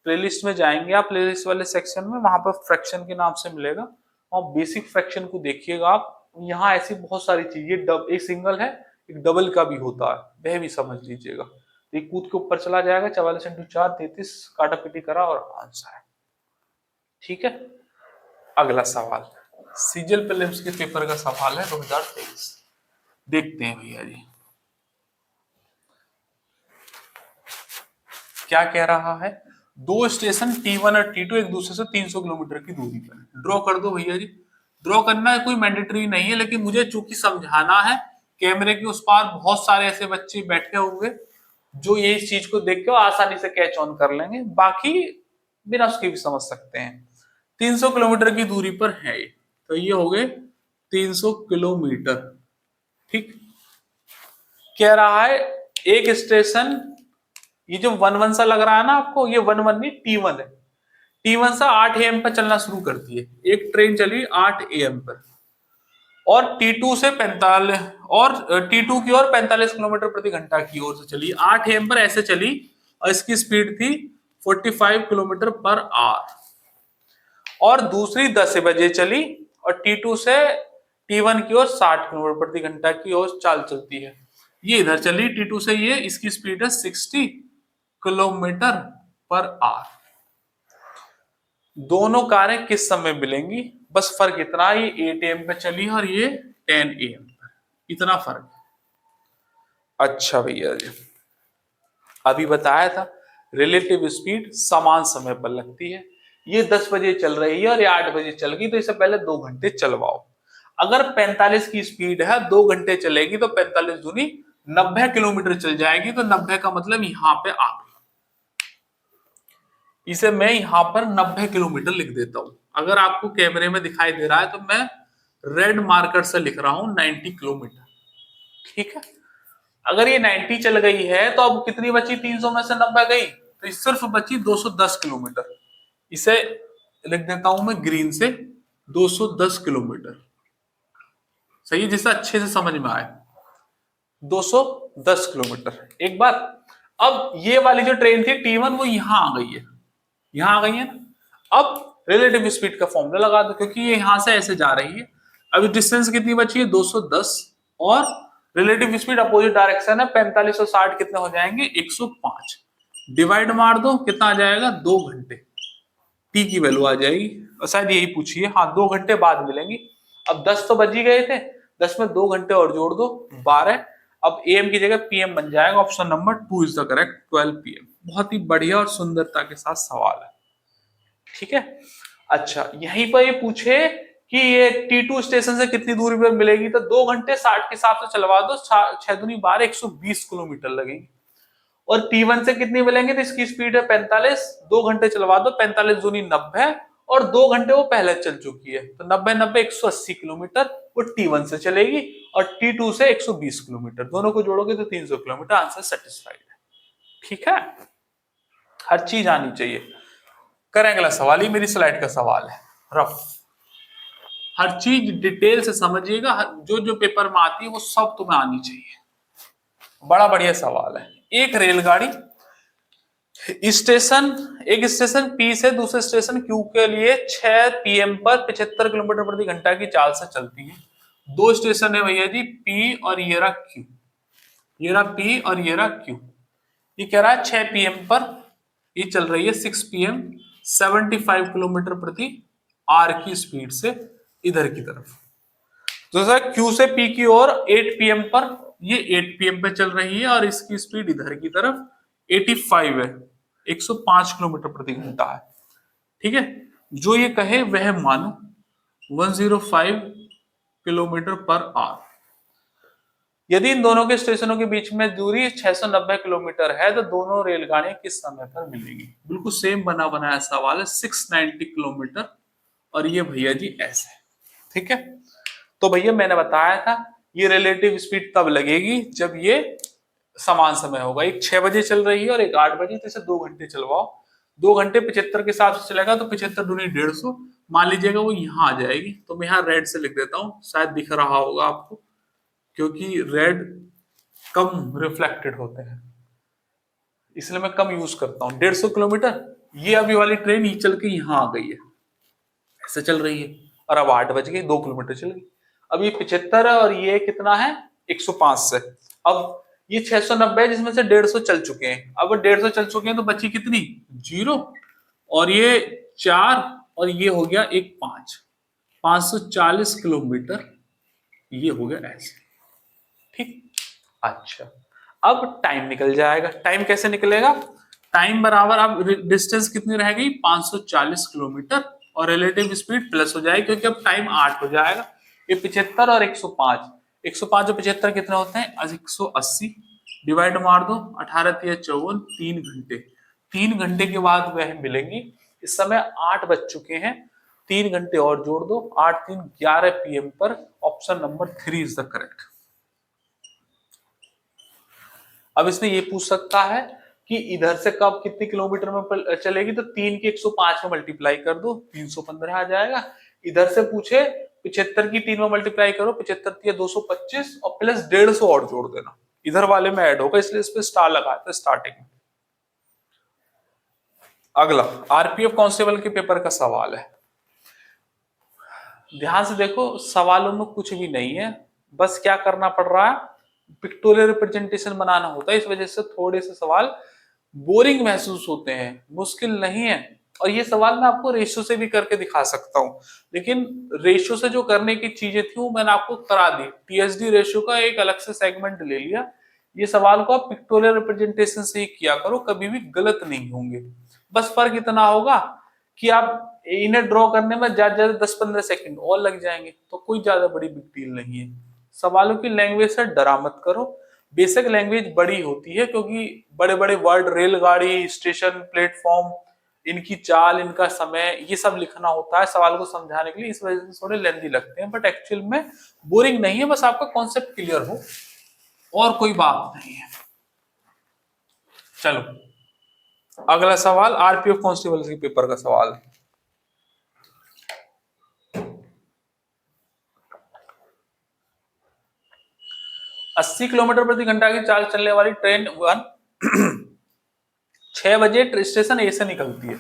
S1: प्लेलिस्ट में जाएंगे आप, प्लेलिस्ट वाले सेक्शन में, वहां पर फ्रैक्शन के नाम से मिलेगा और बेसिक फ्रैक्शन को देखिएगा आप। यहाँ ऐसी बहुत सारी चीजें, एक सिंगल है एक डबल का भी होता है, वह भी समझ लीजिएगा। एक कूद के ऊपर चला जाएगा, 44 × 4 33, काटा पीटी करा और आंसर है। ठीक है, अगला सवाल सीजीएल प्रीलिम्स के पेपर का सवाल है 2023, देखते हैं भैया जी क्या कह रहा है। दो स्टेशन T1 और T2 एक दूसरे से 300 किलोमीटर की दूरी पर, ड्रॉ कर दो भैया जी। ड्रॉ करना है कोई मैंडेटरी नहीं है, लेकिन मुझे चूंकि समझाना है, कैमरे के उस पार बहुत सारे ऐसे बच्चे बैठे होंगे जो ये इस चीज को देख के आसानी से कैच ऑन कर लेंगे, बाकी बिना उसके भी समझ सकते हैं। 300 किलोमीटर की दूरी पर है ये, तो ये हो गए 300 किलोमीटर। ठीक, कह रहा है एक स्टेशन, ये जो 1 1 सा लग रहा है ना आपको, ये 1 1 नहीं T1 है। T1 सा 8 AM पर चलना शुरू करती है, एक ट्रेन चली 8 AM पर, और T2 से 45 और T2 की ओर 45 किलोमीटर प्रति घंटा की ओर से चली, 8 AM पर ऐसे चली और इसकी स्पीड थी 45 किलोमीटर पर आवर। और दूसरी 10 बजे चली और T2 से T1 की ओर 60 किलोमीटर प्रति घंटा की ओर चाल चलती है। ये इधर चली T2 से, ये इसकी स्पीड है 60 किलोमीटर पर आवर। दोनों कारें किस समय मिलेंगी, बस फर्क इतना, ये 8 AM पे चली और ये 10 AM पर, इतना फर्क। अच्छा भैया जी, अभी बताया था रिलेटिव स्पीड समान समय पर लगती है। ये 10 बजे चल रही है और ये 8 बजे चल गई, तो इससे पहले 2 घंटे चलवाओ। अगर 45 की स्पीड है, 2 घंटे चलेगी तो 45 दूनी 90 किलोमीटर चल जाएगी, तो 90 का मतलब यहां पे आ गई। इसे मैं यहां पर 90 किलोमीटर लिख देता हूं। अगर आपको कैमरे में दिखाई दे रहा है तो मैं रेड मार्कर से लिख रहा हूं 90 किलोमीटर। ठीक है, अगर ये 90 चल गई है तो अब कितनी बची, 300 में से 90 गई तो सिर्फ बची 210 किलोमीटर। इसे लिख देता हूं मैं ग्रीन से 210 किलोमीटर। सही है, जिससे अच्छे से समझ में आए। 210 किलोमीटर। एक बात, अब ये वाली जो ट्रेन थी T1 वो यहां आ गई है, यहां आ गई है ना। अब रिलेटिव स्पीड का फॉर्मूला लगा दो, क्योंकि ये यहां से ऐसे जा रही है। अभी डिस्टेंस कितनी बची है 210, और रिलेटिव स्पीड अपोजिट डायरेक्शन है, 45 और 60 कितने हो जाएंगे 105। डिवाइड मार दो, कितना आ जाएगा 2 घंटे, टी की वैल्यू आ जाएगी। और शायद यही पूछी है, हाँ 2 घंटे बाद मिलेंगी। अब 10 तो बज ही गए थे, 10 में 2 घंटे और जोड़ दो 12, अब एएम की जगह पीएम बन जाएगा, option number 2 is the correct, 12 PM. बहुत ही बढ़िया और सुंदरता के साथ सवाल है, ठीक है। अच्छा, यहीं पर ये पूछे कि ये T2 स्टेशन से कितनी दूरी पर मिलेगी, तो 2 घंटे 60 के हिसाब से चलवा दो, 6 दूनी 12, 120 किलोमीटर लगेंगे। और T1 से कितनी मिलेंगे, तो इसकी स्पीड है 45, 2 घंटे चलवा दो, 45 दूनी 90 और 2 घंटे वो पहले चल चुकी है, तो 90 90 180 किलोमीटर वो T1 से चलेगी, और T2 से 120 किलोमीटर, दोनों को जोड़ोगे तो 300 किलोमीटर। आंसर सेटिस्फाइड है, ठीक है। हर चीज आनी चाहिए। करें अगला सवाल, ये मेरी स्लाइड का सवाल है, रफ। हर चीज डिटेल से समझिएगा, जो जो पेपर में आती है वो सब तुम्हें आनी चाहिए। बड़ा बढ़िया सवाल है। एक रेलगाड़ी एक स्टेशन P से दूसरे स्टेशन Q के लिए 6 PM पर 75 किलोमीटर प्रति घंटा की चाल से चलती है। दो स्टेशन है भैया जी, P और ये रहा Q, ये रहा P और ये रहा Q। ये कह रहा है 6 PM पर ये चल रही है 6 PM 75 किलोमीटर प्रति आर की स्पीड से इधर की तरफ। तो सर Q से P की ओर 8 PM पर, ये 8 PM पे चल रही है और इसकी स्पीड इधर की तरफ 85 है, 105 किलोमीटर प्रति घंटा है, ठीक है। जो ये कहे वह मानो 105 किलोमीटर पर आवर। यदि इन दोनों के स्टेशनों के बीच में दूरी 690 किलोमीटर है तो दोनों रेलगाड़ियां किस समय पर मिलेंगी। बिल्कुल सेम बना बनाया सवाल है, 690 किलोमीटर और ये भैया जी ऐसे, ठीक है। तो भैया मैंने बताया था ये रिलेटिव स्पीड तब लगेगी जब ये समान समय होगा, एक 6 बजे चल रही है और एक 8 बजे, तो इसे 2 घंटे चलवाओ, 2 घंटे 75 के हिसाब से चलेगा तो 75 दूनी 150, मान लीजिएगा वो यहाँ आ जाएगी। तो मैं यहाँ रेड से लिख देता हूँ, शायद दिख रहा होगा आपको, क्योंकि रेड कम रिफ्लेक्टेड होते हैं इसलिए मैं कम यूज करता हूँ। 150 किलोमीटर, ये अभी वाली ट्रेन ये चल के यहाँ आ गई है, ऐसे चल रही है, और अब 8 बज गए, 2 किलोमीटर चल गई। अब ये 75 है और ये कितना है 105 से, अब ये 690 जिसमें से 150 चल चुके हैं, अब 150 चल चुके हैं तो बची कितनी 0, और ये 4 और ये हो गया एक 5, 540 किलोमीटर ये हो गया ऐसे, ठीक। अच्छा, अब टाइम निकल जाएगा। टाइम कैसे निकलेगा, टाइम बराबर अब डिस्टेंस कितनी रहेगी 540 किलोमीटर और रिलेटिव स्पीड प्लस हो जाएगी क्योंकि अब टाइम 8 हो जाएगा। ये 75 और 105, 105 और 75 कितने होते हैं 180, डिवाइड मार दो, 18 × 54, 3 घंटे। 3 घंटे के बाद वह मिलेंगी। इस समय 8 बज चुके हैं, 3 घंटे और जोड़ दो, 8 3 11 PM पर option number 3 is the correct. अब इसमें ये पूछ सकता है कि इधर से कब कितने किलोमीटर में चलेगी, तो 3 की 105 में मल्टीप्लाई कर दो, 315 आ जाएगा। इधर से पूछे 75 की 3 में मल्टीप्लाई करो, 75 225 और प्लस 150 और जोड़ देना, इधर वाले में ऐड होगा इसलिए इस पे स्टार लगाया था स्टार्टिंग में। अगला आरपीएफ कांस्टेबल के पेपर का सवाल है, ध्यान से देखो, सवालों में कुछ भी नहीं है, बस क्या करना पड़ रहा है पिक्टोरियल रिप्रेजेंटेशन बनाना होता है, इस वजह से थोड़े से सवाल बोरिंग महसूस होते हैं, मुश्किल नहीं है। और ये सवाल मैं आपको रेशियो से भी करके दिखा सकता हूँ, लेकिन रेशियो से जो करने की चीजें थी वो मैंने आपको करा दी, टीएसडी रेशियो का एक अलग से सेगमेंट ले लिया। ये सवाल को आप पिक्टोरियल रिप्रेजेंटेशन से ही किया करो, कभी भी गलत नहीं होंगे। बस फर्क इतना होगा कि आप इन्हें ड्रॉ करने में ज्यादा 10-15 सेकंड और लग जाएंगे, तो कोई ज्यादा बड़ी बिग डील नहीं है। सवालों की लैंग्वेज से डरा मत करो, बेसिक लैंग्वेज बड़ी होती है क्योंकि बड़े बड़े वर्ड, रेलगाड़ी, स्टेशन, प्लेटफॉर्म, इनकी चाल, इनका समय, ये सब लिखना होता है सवाल को समझाने के लिए, इस वजह से थोड़े लेंथी लगते हैं, बट एक्चुअल में बोरिंग नहीं है, बस आपका कॉन्सेप्ट क्लियर हो और कोई बात नहीं है। चलो अगला सवाल आरपीएफ कांस्टेबल के पेपर का सवाल है। अस्सी किलोमीटर प्रति घंटा की चाल चलने वाली ट्रेन 6 बजे स्टेशन ए से निकलती है।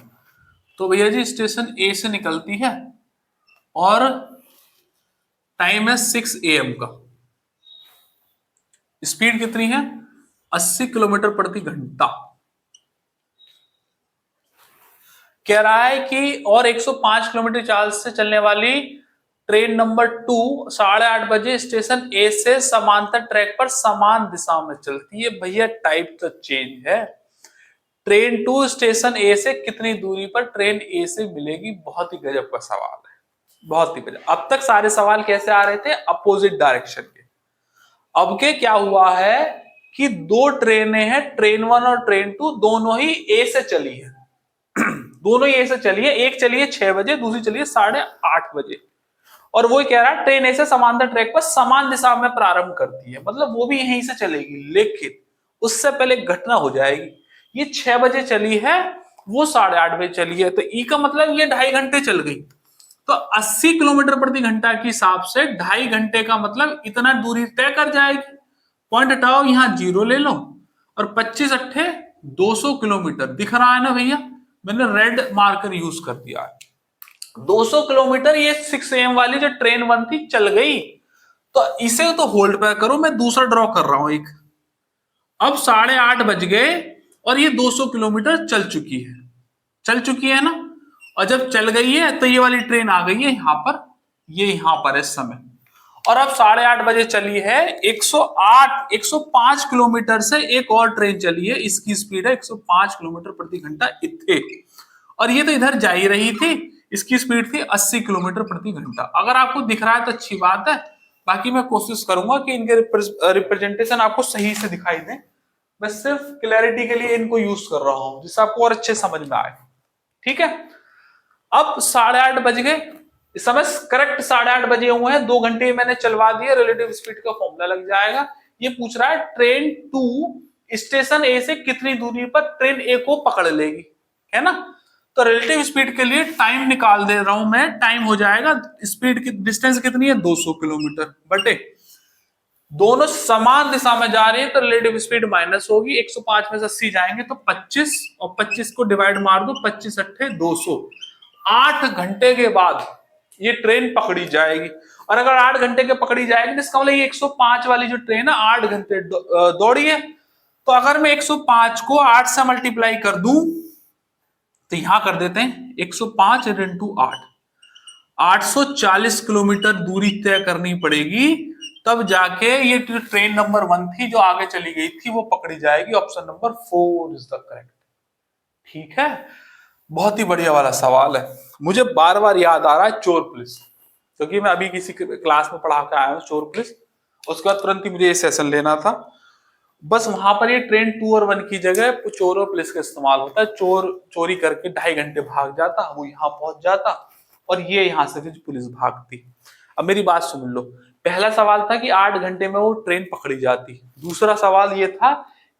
S1: तो भैया जी स्टेशन ए से निकलती है और टाइम है 6 AM का, स्पीड कितनी है 80 किलोमीटर प्रति घंटा। कह रहा है कि और 105 किलोमीटर चाल से चलने वाली ट्रेन नंबर 2 8:30 स्टेशन ए से समांतर ट्रैक पर समान दिशा में चलती है। भैया टाइप तो चेंज है। ट्रेन 2 स्टेशन ए से कितनी दूरी पर ट्रेन ए से मिलेगी? बहुत ही गजब का सवाल है, बहुत ही गजब। अब तक सारे सवाल कैसे आ रहे थे? अपोजिट डायरेक्शन के। अब के क्या हुआ है कि दो ट्रेनें हैं, ट्रेन 1 और ट्रेन 2, दोनों ही ए से चली है। दोनों ही ए से चली है। एक चली है 6 बजे, दूसरी चली है 8:30 बजे। और वो कह रहा है ट्रेन ए से समांतर ट्रैक पर समान दिशा में प्रारंभ करती है, मतलब वो भी यहीं से चलेगी, लेकिन उससे पहले एक घटना हो जाएगी। ये 6 बजे चली है, वो 8:30 बजे चली है, तो ई का मतलब ये 2.5 घंटे चल गई। तो 80 किलोमीटर प्रति घंटा के हिसाब से 2.5 घंटे का मतलब इतना दूरी तय कर जाएगी। पॉइंट हटाओ, यहां 0 ले लो, और 25 अट्ठे 200 किलोमीटर दिख रहा है ना भैया? मैंने रेड मार्कर यूज कर दिया है। 200 किलोमीटर ये 6 AM वाली जो ट्रेन 1 थी चल गई। तो इसे तो होल्ड पे करो, मैं दूसरा ड्रॉ कर रहा हूं एक। अब 8:30 बज गए और ये 200 किलोमीटर चल चुकी है, चल चुकी है ना? और जब चल गई है तो ये वाली ट्रेन आ गई है यहां पर, ये यहां पर है इस समय। और अब 8:30 बजे चली है, 105 किलोमीटर से एक और ट्रेन चली है, इसकी स्पीड है 105 किलोमीटर प्रति घंटा इथे। और ये तो इधर जा ही रही थी, इसकी स्पीड थी 80 किलोमीटर प्रति घंटा। अगर आपको दिख रहा है तो अच्छी बात है, बाकी मैं कोशिश करूंगा कि इनके रिप्रेजेंटेशन आपको सही से दिखाई दे। मैं सिर्फ क्लैरिटी के लिए इनको यूज कर रहा हूं, जिससे आपको और अच्छे समझ में आए। ठीक है, अब 8:30 बज गए, इस समय करेक्ट 8:30 बजे हुए हैं, 2 घंटे मैंने चलवा दिए, रिलेटिव स्पीड का फॉर्मूला लग जाएगा। ये पूछ रहा है ट्रेन 2 स्टेशन ए से कितनी दूरी पर ट्रेन ए को पकड़ लेगी, है ना? तो रिलेटिव स्पीड के लिए टाइम निकाल दे रहा हूं मैं। टाइम हो जाएगा, स्पीड की डिस्टेंस कितनी है 200 किलोमीटर बटे, दोनों समान दिशा में जा रहे हैं तो रिलेटिव स्पीड माइनस होगी। 105 में से 80 जाएंगे तो 25, और 25 को डिवाइड मार दो, 25 अट्ठे 200। 8 घंटे के बाद ये ट्रेन पकड़ी जाएगी। और अगर 8 घंटे के पकड़ी जाएगी तो इसका मतलब ये 105 वाली जो ट्रेन है 8 घंटे दौड़ी है। तो अगर मैं 105 को 8 से मल्टीप्लाई कर दूं तो यहां कर देते हैं 105 इंटू 8, 840 किलोमीटर दूरी तय करनी पड़ेगी, तब जाके ये ट्रेन नंबर 1 थी जो आगे चली गई थी वो पकड़ी जाएगी। Option number 4 is the correct. ठीक है, बहुत ही बढ़िया वाला सवाल है। मुझे बार बार याद आ रहा है चोर पुलिस, क्योंकि मैं अभी किसी क्लास में पढ़ा के आया हूँ चोर पुलिस, उसके बाद तुरंत ही मुझे ये सेशन लेना था। बस वहां पर ये ट्रेन 2 और 1 की जगह चोर और पुलिस का इस्तेमाल होता है। चोर चोरी करके 2.5 घंटे भाग जाता, वो यहाँ पहुंच जाता, और ये यहां से फिर पुलिस भागती। अब मेरी बात सुन लो, पहला सवाल था कि 8 घंटे में वो ट्रेन पकड़ी जाती। दूसरा सवाल ये था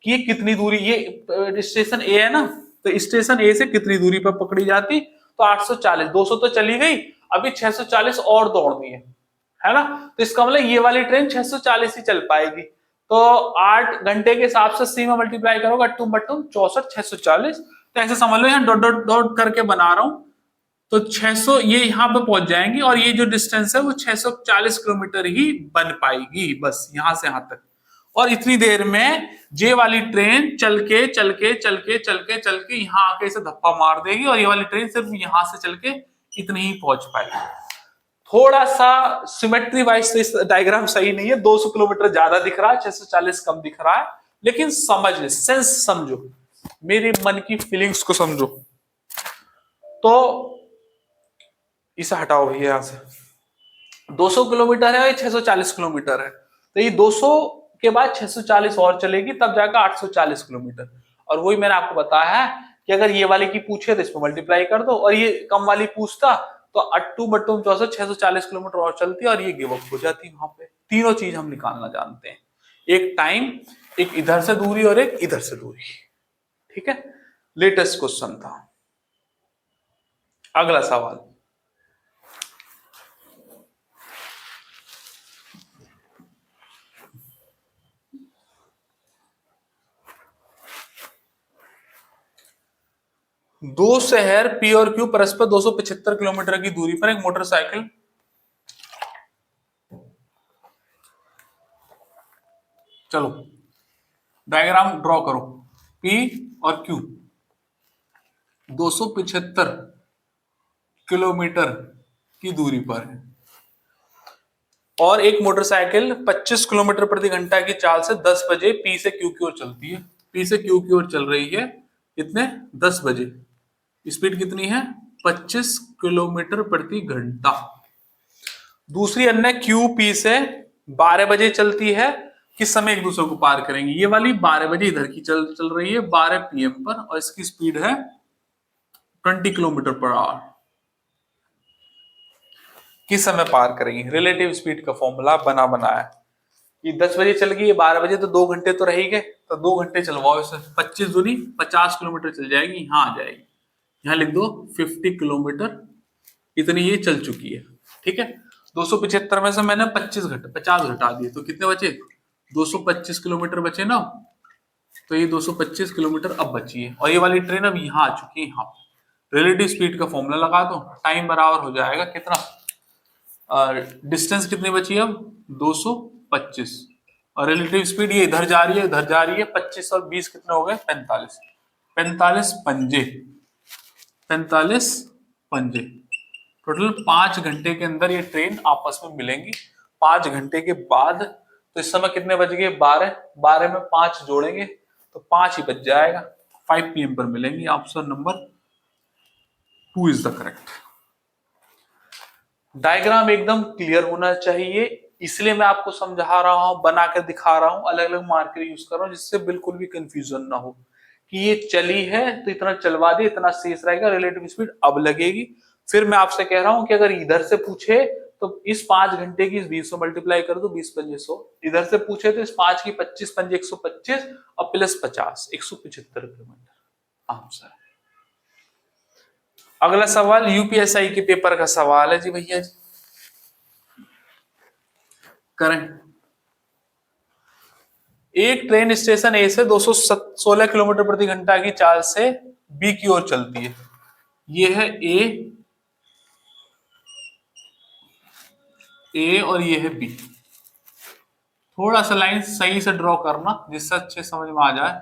S1: कि ये कितनी दूरी, ये स्टेशन ए है ना, तो स्टेशन ए से कितनी दूरी पर पकड़ी जाती? तो 840, 200 तो चली गई, अभी 640 और दौड़नी है ना? तो इसका मतलब ये वाली ट्रेन 640 ही चल पाएगी। तो 8 घंटे के हिसाब से सी में मल्टीप्लाई करोगे, अट्टूम बट्टूम 64, 640। तो ऐसे समझ लो, यहाँ डॉट डॉट डॉट करके बना रहा हूं, तो 600 ये यहां पे पहुंच जाएंगी, और ये जो डिस्टेंस है वो 640 किलोमीटर ही बन पाएगी, बस यहां से यहां तक। और इतनी देर में जे वाली ट्रेन चल के चल के चल के चल के चल के यहां आके इसे धप्पा मार देगी, और ये वाली ट्रेन सिर्फ यहां से चल के इतनी ही पहुंच पाएगी। थोड़ा सा सिमेट्री वाइज डायग्राम सही नहीं है, 200 किलोमीटर ज्यादा दिख रहा है, 640 कम दिख रहा है, लेकिन समझ सेंस समझो, मेरे मन की फीलिंग्स को समझो। तो इसे हटाओ भैया यहां से, 200 किलोमीटर है, 640 किलोमीटर है, तो ये 200 के बाद 640 और चलेगी, तब जाकर 840 किलोमीटर। और वही मैंने आपको बताया है कि अगर ये वाली की पूछे तो इसमें मल्टीप्लाई कर दो, और ये कम वाली पूछता तो अट्टू बट्टू 64, 640 किलोमीटर और चलती और ये गिव अप हो जाती। वहां पे तीनों चीज हम निकालना जानते हैं, एक टाइम, एक इधर से दूरी और एक इधर से दूरी। ठीक है, लेटेस्ट क्वेश्चन था। अगला सवाल, दो शहर पी और क्यू परस्पर 275 किलोमीटर की दूरी पर एक मोटरसाइकिल, चलो डायग्राम ड्रॉ करो, पी और क्यू 275 किलोमीटर की दूरी पर है। और एक मोटरसाइकिल 25 किलोमीटर प्रति घंटा की चाल से 10 बजे पी से क्यू की ओर चलती है। पी से क्यू की ओर चल रही है कितने 10 बजे। स्पीड कितनी है 25 किलोमीटर प्रति घंटा। दूसरी अन्य क्यू पी से 12 बजे चलती है। किस समय एक दूसरे को पार करेंगे। ये वाली 12 बजे इधर की चल रही है 12 पीएम पर और इसकी स्पीड है 20 किलोमीटर पर आवर। किस समय पार करेंगे। रिलेटिव स्पीड का फॉर्मूला बना बनाया। ये 10 बजे चल गई 12 बजे तो 2 घंटे तो रह गए। तो 2 घंटे चलवाओ इसे 25 दूनी 50 किलोमीटर चल जाएगी। यहाँ आ जाएगी। यहाँ लिख दो 50 किलोमीटर इतनी ये चल चुकी है। ठीक है 275 में से मैंने 50 घटा दिए तो कितने बचे 225 किलोमीटर बचे ना। तो ये 225 किलोमीटर अब बची है और ये वाली ट्रेन अब यहाँ आ चुकी है। यहाँ रिलेटिव स्पीड का फॉर्मूला लगा दो। टाइम बराबर हो जाएगा कितना डिस्टेंस कितनी बची अब 225 और रिलेटिव स्पीड ये इधर जा रही है इधर जा रही है 25 और 20 कितने हो गए 45 45 पंजे टोटल 5 घंटे के अंदर ये ट्रेन आपस में मिलेंगी। 5 घंटे के बाद तो इस समय कितने बज गए 12 में 5 जोड़ेंगे तो 5 ही बच जाएगा। 5 PM पर मिलेंगी। Option number 2 is the correct. Diagram एकदम क्लियर होना चाहिए इसलिए मैं आपको समझा रहा हूं बनाकर दिखा रहा हूं अलग अलग मार्कर यूज कर रहा हूं जिससे बिल्कुल भी कंफ्यूजन ना हो कि ये चली है तो इतना चलवा दे इतना शेष रहेगा रिलेटिव स्पीड अब लगेगी। फिर मैं आपसे कह रहा हूं कि अगर इधर से पूछे तो इस 5 घंटे की 20 से मल्टीप्लाई कर दो 20 पंजे 100। इधर से पूछे तो इस 5 की 25 पंजे 125 और प्लस 50 175 किलोमीटर आंसर। अगला सवाल यूपीएसआई के पेपर का सवाल है जी भैया जी करें। एक ट्रेन स्टेशन ए से 216 किलोमीटर प्रति घंटा की चाल से बी की ओर चलती है। ये है ए और ये है बी। थोड़ा सा लाइन सही से ड्रॉ करना जिससे अच्छे समझ में आ जाए।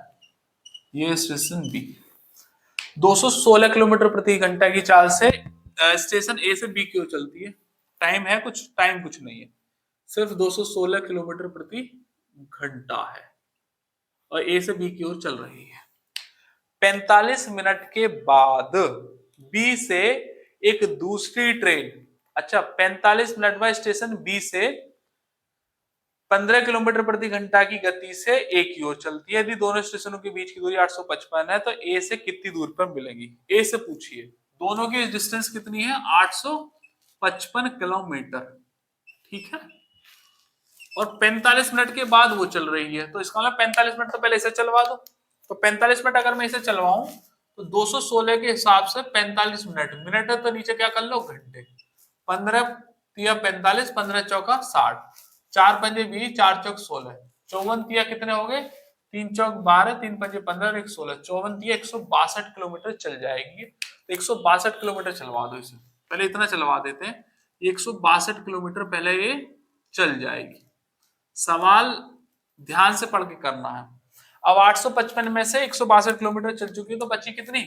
S1: ये स्टेशन बी 216 किलोमीटर प्रति घंटा की चाल से स्टेशन ए से बी की ओर चलती है। टाइम है कुछ टाइम कुछ नहीं है सिर्फ 216 किलोमीटर प्रति घंटा है और ए से बी की ओर चल रही है। 45 मिनट के बाद बी से एक दूसरी ट्रेन 45 मिनट बाद स्टेशन बी से 15 किलोमीटर प्रति घंटा की गति से ए की ओर चलती है। यदि दोनों स्टेशनों के बीच की दूरी 855 है तो ए से कितनी दूर पर मिलेंगी। ए से पूछिए दोनों की डिस्टेंस कितनी है 855 किलोमीटर। ठीक है और 45 मिनट के बाद वो चल रही है तो इसका मतलब 45 मिनट तो पहले इसे चलवा दो। तो 45 मिनट अगर मैं इसे चलवाऊं तो 216 के हिसाब से 45 मिनट मिनट है तो नीचे क्या कर लो घंटे 15 तिया 45 15 चौका 60 4 पंजे 20 4 चौक 16 54 तिया कितने हो गए 3 चौक 12 3 पंजे 15 और 1 16 54 तिया 162 किलोमीटर चल जाएगी। तो 162 किलोमीटर चलवा दो इसे पहले इतना चलवा देते हैं 162 किलोमीटर पहले ये चल जाएगी। सवाल ध्यान से पढ़ के करना है। अब 855 में से 162 किलोमीटर चल चुकी है तो बची कितनी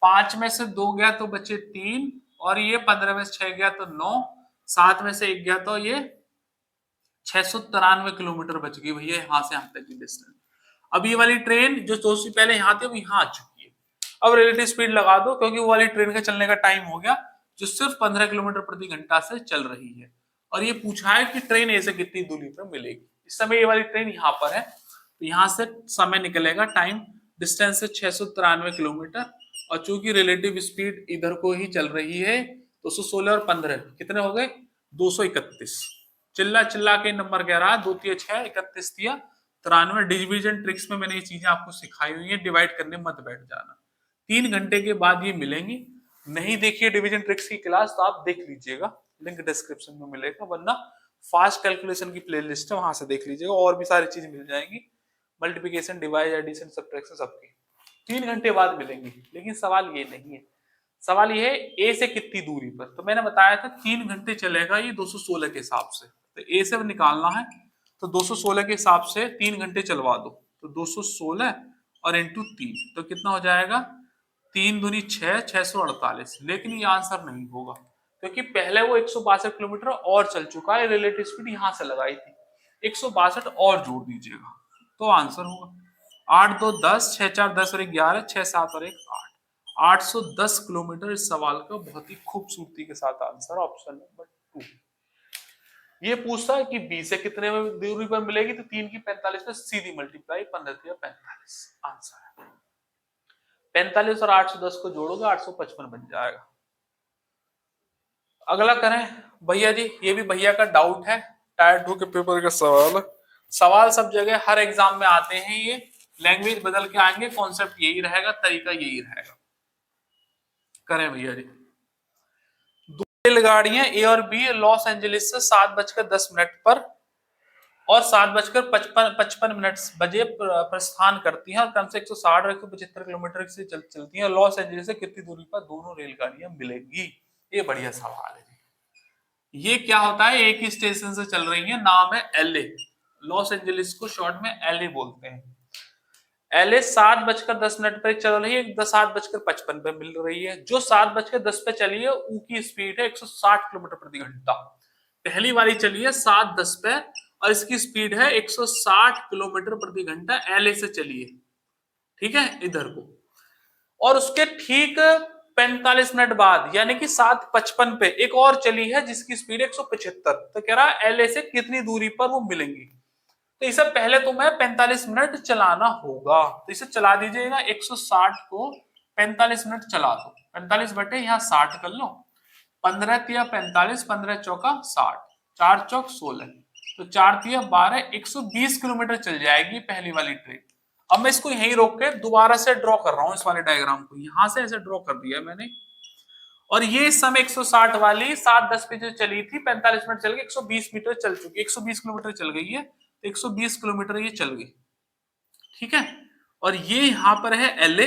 S1: 5 में से 2 गया तो बचे 3 और ये 15 में से 6 गया तो 9 7 में से 1 गया तो ये 693 किलोमीटर बच गई भैया यहां से यहां तक की डिस्टेंस। अब ये वाली ट्रेन जो दोस्तों पहले यहां थी अब यहां आ चुकी है। अब रिलेटिव स्पीड लगा दो क्योंकि वो वाली ट्रेन का चलने का टाइम हो गया जो सिर्फ 15 किलोमीटर प्रति घंटा से चल रही है और ये पूछा है कि ट्रेन ए से कितनी दूरी पर मिलेगी। इस समय ये वाली ट्रेन यहाँ पर है तो यहाँ से समय निकलेगा टाइम डिस्टेंस है 693 किलोमीटर और चूंकि रिलेटिव स्पीड इधर को ही चल रही है 216 और 15 कितने हो गए 231। चिल्ला चिल्ला के नंबर कह रहा है 2 तिया 6 31 तिया 93। डिविजन ट्रिक्स में मैंने ये चीजें आपको सिखाई हुई है डिवाइड करने मत बैठ जाना। 3 घंटे के बाद ये मिलेंगी। नहीं देखिए डिवीजन ट्रिक्स की क्लास तो आप देख लीजिएगा लिंक डिस्क्रिप्शन में मिलेगा वरना फास्ट कैलकुलेशन की प्लेलिस्ट है वहां से देख लीजिएगा और भी सारी चीज मिल जाएंगी मल्टीप्लिकेशन डिवाइड एडिशन सब्ट्रैक्शन सबकी 3 घंटे बाद मिलेंगी। लेकिन सवाल ये नहीं है सवाल ये है ए से कितनी दूरी पर। तो मैंने बताया था 3 घंटे चलेगा ये 216 के हिसाब से तो ए से निकालना है तो 216 के हिसाब से 3 घंटे चलवा दो तो 216 और इंटू 3 तो कितना हो जाएगा 3 दूनी 6 648। लेकिन ये आंसर नहीं होगा क्योंकि पहले वो 162 किलोमीटर और चल चुका है, रिलेटिव स्पीड यहां से लगाई थी, 162 और जोड़ दीजिएगा तो आंसर होगा 8 2 10, 6 4 10 और 1 11, 6 7 और 1 8, 810 किलोमीटर। इस सवाल का बहुत ही खूबसूरती के साथ आंसर ऑप्शन नंबर 2। ये पूछता है कि बी से कितने में दूरी पर मिलेगी, तो 3 की 45 में सीधी मल्टीप्लाई, 15 45 आंसर है। 45 और 810 को जोड़ोगे 855 बन जाएगा। अगला करें भैया जी, ये भी भैया का डाउट है, टायर 2 के पेपर का सवाल। सवाल सब जगह हर एग्जाम में आते हैं, ये लैंग्वेज बदल के आएंगे, कॉन्सेप्ट यही रहेगा, तरीका यही रहेगा। करें भैया जी, दो रेलगाड़ियां ए और बी लॉस एंजलिस से 7:10 पर और 7:55 बजे प्रस्थान करती हैं और क्रम से 160 और 175 किलोमीटर से चलती हैं। लॉस एंजलिस से कितनी दूरी पर दोनों रेलगाड़ियां मिलेंगी? ये बढ़िया सवाल है। ये क्या होता है, एक ही स्टेशन से चल रही है, नाम है एलए। लॉस एंजलिस को शॉर्ट में एलए बोलते हैं। एलए 7:10 पर चल रही है, 7:55 पे मिल रही है। जो 7:10 पे चली है उसकी स्पीड है 160 किलोमीटर प्रति घंटा। पहली वाली चली है 7:10 पे और इसकी स्पीड है 160 किलोमीटर प्रति घंटा, एलए से चली है, ठीक है, इधर को। और उसके ठीक 45 मिनट बाद यानी कि 7:55 पे एक और चली है जिसकी स्पीड 175। तो कह रहा है एलए से कितनी दूरी पर वो मिलेंगी। तो इसे पहले तो मैं 45 मिनट चलाना होगा, तो इसे चला दीजिएगा। 160 को 45 मिनट चला दो, 45 बटे यहाँ 60 कर लो, 15 तिया 45, 15 चौका 60, 4 चौक 16, तो 4 तिया 12, 120 किलोमीटर चल जाएगी पहली वाली ट्रेन। अब मैं इसको यहीं रोक के दोबारा से ड्रॉ कर रहा हूं, इस वाले डायग्राम को यहां से ऐसे ड्रॉ कर दिया मैंने। और ये इस समय 160 वाली 7:10 पे जो चली थी, 45 मिनट चल गई, 120 मीटर चल चुकी, 120 किलोमीटर चल गई है, 120 किलोमीटर ये चल गई, ठीक है। और ये यहां पर है एलए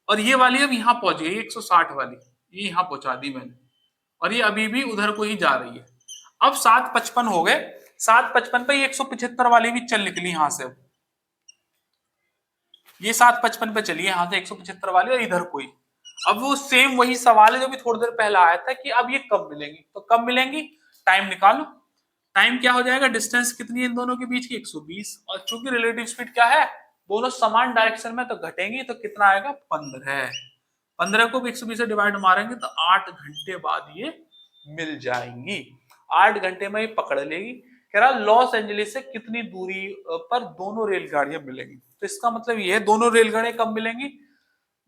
S1: और ये वाली अब यहां पहुंच गई 160 वाली, ये यहां पहुंचा दी मैंने और ये अभी भी उधर को ही जा रही है। अब 7:55 हो गए, 7:55 पे ये 175 वाली भी चल निकली यहां से। ये 7:55 पे चली है यहां से 175 वाली और इधर कोई। अब वो सेम वही सवाल है जो भी थोड़ी देर पहले आया था कि अब ये कब मिलेंगी, तो कब मिलेंगी, टाइम निकालो। टाइम क्या हो जाएगा, डिस्टेंस कितनी है इन दोनों के बीच की 120, और चूंकि रिलेटिव स्पीड क्या है, दोनों समान डायरेक्शन में तो घटेंगी, तो कितना आएगा 15। 15 को भी 120 से डिवाइड मारेंगे तो 8 घंटे बाद ये मिल जाएंगी। 8 घंटे में ये पकड़ लेगी। कह रहा लॉस एंजलिस से कितनी दूरी पर दोनों रेलगाड़ियां मिलेंगी, तो इसका मतलब ये है दोनों रेलगाड़ियां कब मिलेंगी,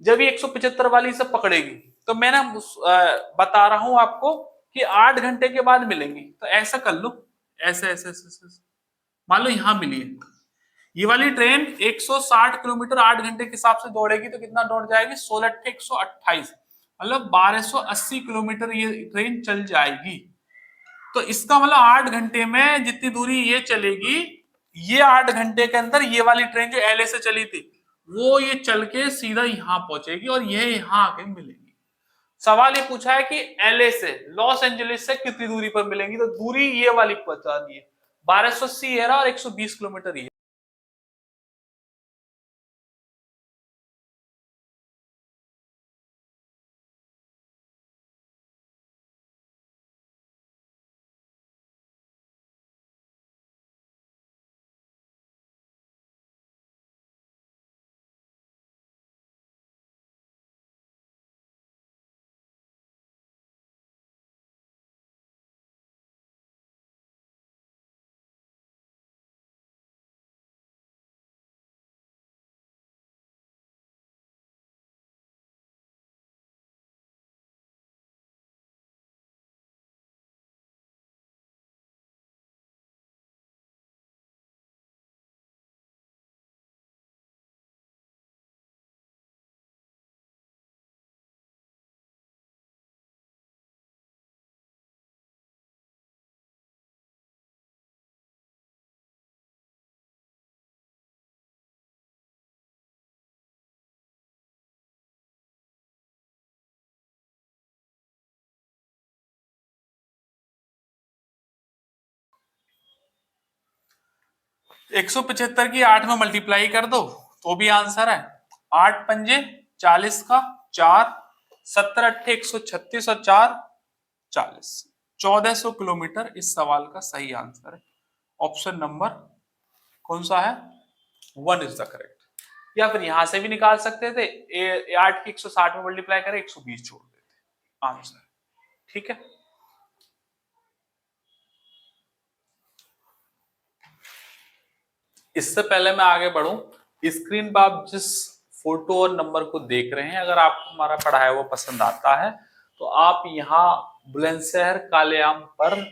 S1: जब ये 175 वाली से पकड़ेगी। तो मैं ना बता रहा हूं आपको कि 8 घंटे के बाद मिलेंगी। तो ऐसा कर लो, ऐसे ऐसे ऐसे, ऐसे। मान लो यहां मिली है ये वाली ट्रेन 160 किलोमीटर 8 घंटे के हिसाब से दौड़ेगी, तो कितना दौड़ जाएगी, 16 128, मतलब 1280 किलोमीटर ये ट्रेन चल जाएगी। तो इसका मतलब 8 घंटे में जितनी दूरी ये चलेगी, ये 8 घंटे के अंदर ये वाली ट्रेन जो एलए से चली थी वो ये चल के सीधा यहां पहुंचेगी और ये यहां आके मिलेगी। सवाल ये पूछा है कि एलए से लॉस एंजलिस से कितनी दूरी पर मिलेंगी, तो दूरी ये वाली बता दी है, 1280 है और 120 किलोमीटर ही है। एक 175 की 8 में मल्टीप्लाई कर दो तो भी आंसर है। 8 पंजे 40 का 4, 17 अट्ठे 136 और 4 40। 1400 किलोमीटर इस सवाल का सही आंसर है। ऑप्शन नंबर कौन सा है? 1 इज द करेक्ट। या फिर यहां से भी निकाल सकते थे, 8 की 160 में मल्टीप्लाई करें, 120 छोड़ देते, आंसर। ठीक है, इससे पहले मैं आगे बढ़ूं, स्क्रीन पर आप जिस फोटो और नंबर को देख रहे हैं, अगर आपको हमारा पढ़ाया हुआ पसंद आता है तो आप यहाँ बुलंदशहर कालेआम पर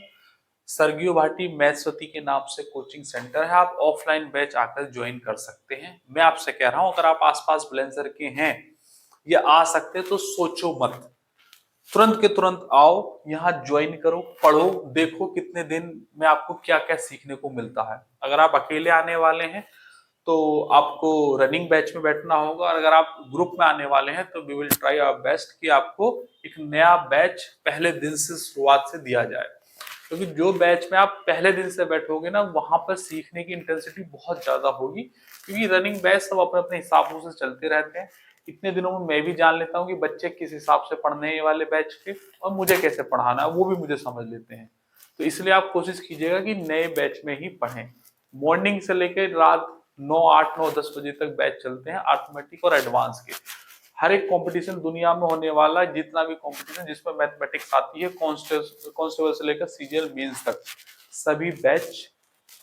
S1: सरगियो भाटी मैथ्सवती के नाम से कोचिंग सेंटर है, आप ऑफलाइन बैच आकर ज्वाइन कर सकते हैं। मैं आपसे कह रहा हूं, अगर आप आसपास बुलंदशहर के हैं या आ सकते तो सोचो मत, तुरंत के तुरंत आओ, यहाँ ज्वाइन करो, पढ़ो, देखो कितने दिन में आपको क्या क्या सीखने को मिलता है। अगर आप अकेले आने वाले हैं तो आपको रनिंग बैच में बैठना होगा, और अगर आप ग्रुप में आने वाले हैं तो we will try our best कि आपको एक नया बैच पहले दिन से शुरुआत से दिया जाए। क्योंकि जो बैच में आप पहले दिन से बैठोगे ना, वहां पर सीखने की इंटेंसिटी बहुत ज्यादा होगी, क्योंकि रनिंग बैच सब अपने अपने हिसाबों से चलते रहते हैं। इतने दिनों में मैं भी जान लेता हूँ कि बच्चे किस हिसाब से पढ़ने वाले बैच के, और मुझे कैसे पढ़ाना है वो भी मुझे समझ लेते हैं। तो इसलिए आप कोशिश कीजिएगा कि नए बैच में ही पढ़ें। मॉर्निंग से लेकर रात 9, 8, 9, 10 बजे तक बैच चलते हैं अर्थमेटिक और एडवांस के। हर एक कंपटीशन दुनिया में होने वाला जितना भी कंपटीशन जिसमें मैथमेटिक्स आती है, कांस्टेबल से लेकर सीजीएल मेंस तक सभी बैच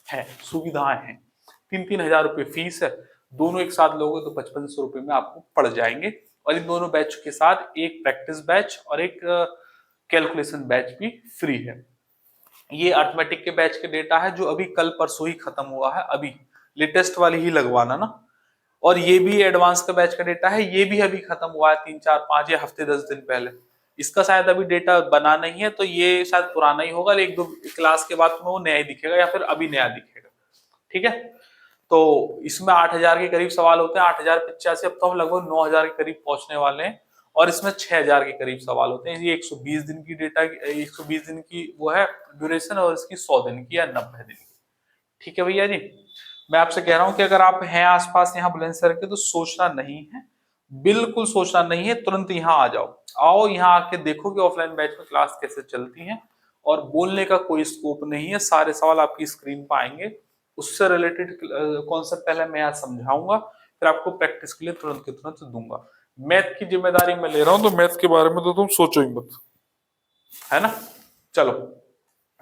S1: है, सुविधाएं हैं। 3-3 हजार रुपए फीस है, दोनों एक साथ लोगे तो 5500 रुपए में आपको पड़ जाएंगे। और इन दोनों बैच के साथ एक प्रैक्टिस बैच और एक कैलकुलेशन बैच भी फ्री है। ये अर्थमेटिक के बैच के डेटा है जो अभी कल परसों ही खत्म हुआ है, अभी लेटेस्ट वाली ही लगवाना ना। और ये भी एडवांस का बैच का डेटा है, ये भी अभी खत्म हुआ है 3, 4, 5 या हफ्ते 10 दिन पहले। इसका शायद अभी डेटा बना नहीं है, तो ये शायद पुराना ही होगा, एक दो क्लास के बाद में वो नया ही दिखेगा या फिर अभी नया दिखेगा। ठीक है, तो इसमें 8,000 के करीब सवाल होते हैं, 8,085। अब तो हम लगभग 9,000 के करीब पहुंचने वाले हैं, और इसमें 6,000 के करीब सवाल होते हैं। ये 120 दिन की डेटा, 120 दिन की वो है ड्यूरेशन, और इसकी 100 दिन की या 90 दिन की। ठीक है भैया जी, मैं आपसे कह रहा हूं कि अगर आप हैं आसपास यहाँ बुलंदशहर के तो सोचना नहीं है, बिल्कुल सोचना नहीं है, तुरंत यहाँ आ जाओ। आओ यहाँ आके देखो कि ऑफलाइन बैच में क्लास कैसे चलती है, और बोलने का कोई स्कोप नहीं है, सारे सवाल आपकी स्क्रीन पर आएंगे, उससे रिलेटेड कॉन्सेप्ट पहले मैं यहाँ समझाऊंगा, फिर आपको प्रैक्टिस के लिए तुरंत के तुरंत दूंगा। मैथ की जिम्मेदारी मैं ले रहा हूं, तो मैथ के बारे में तो तुम सोचो ही मत, है ना। चलो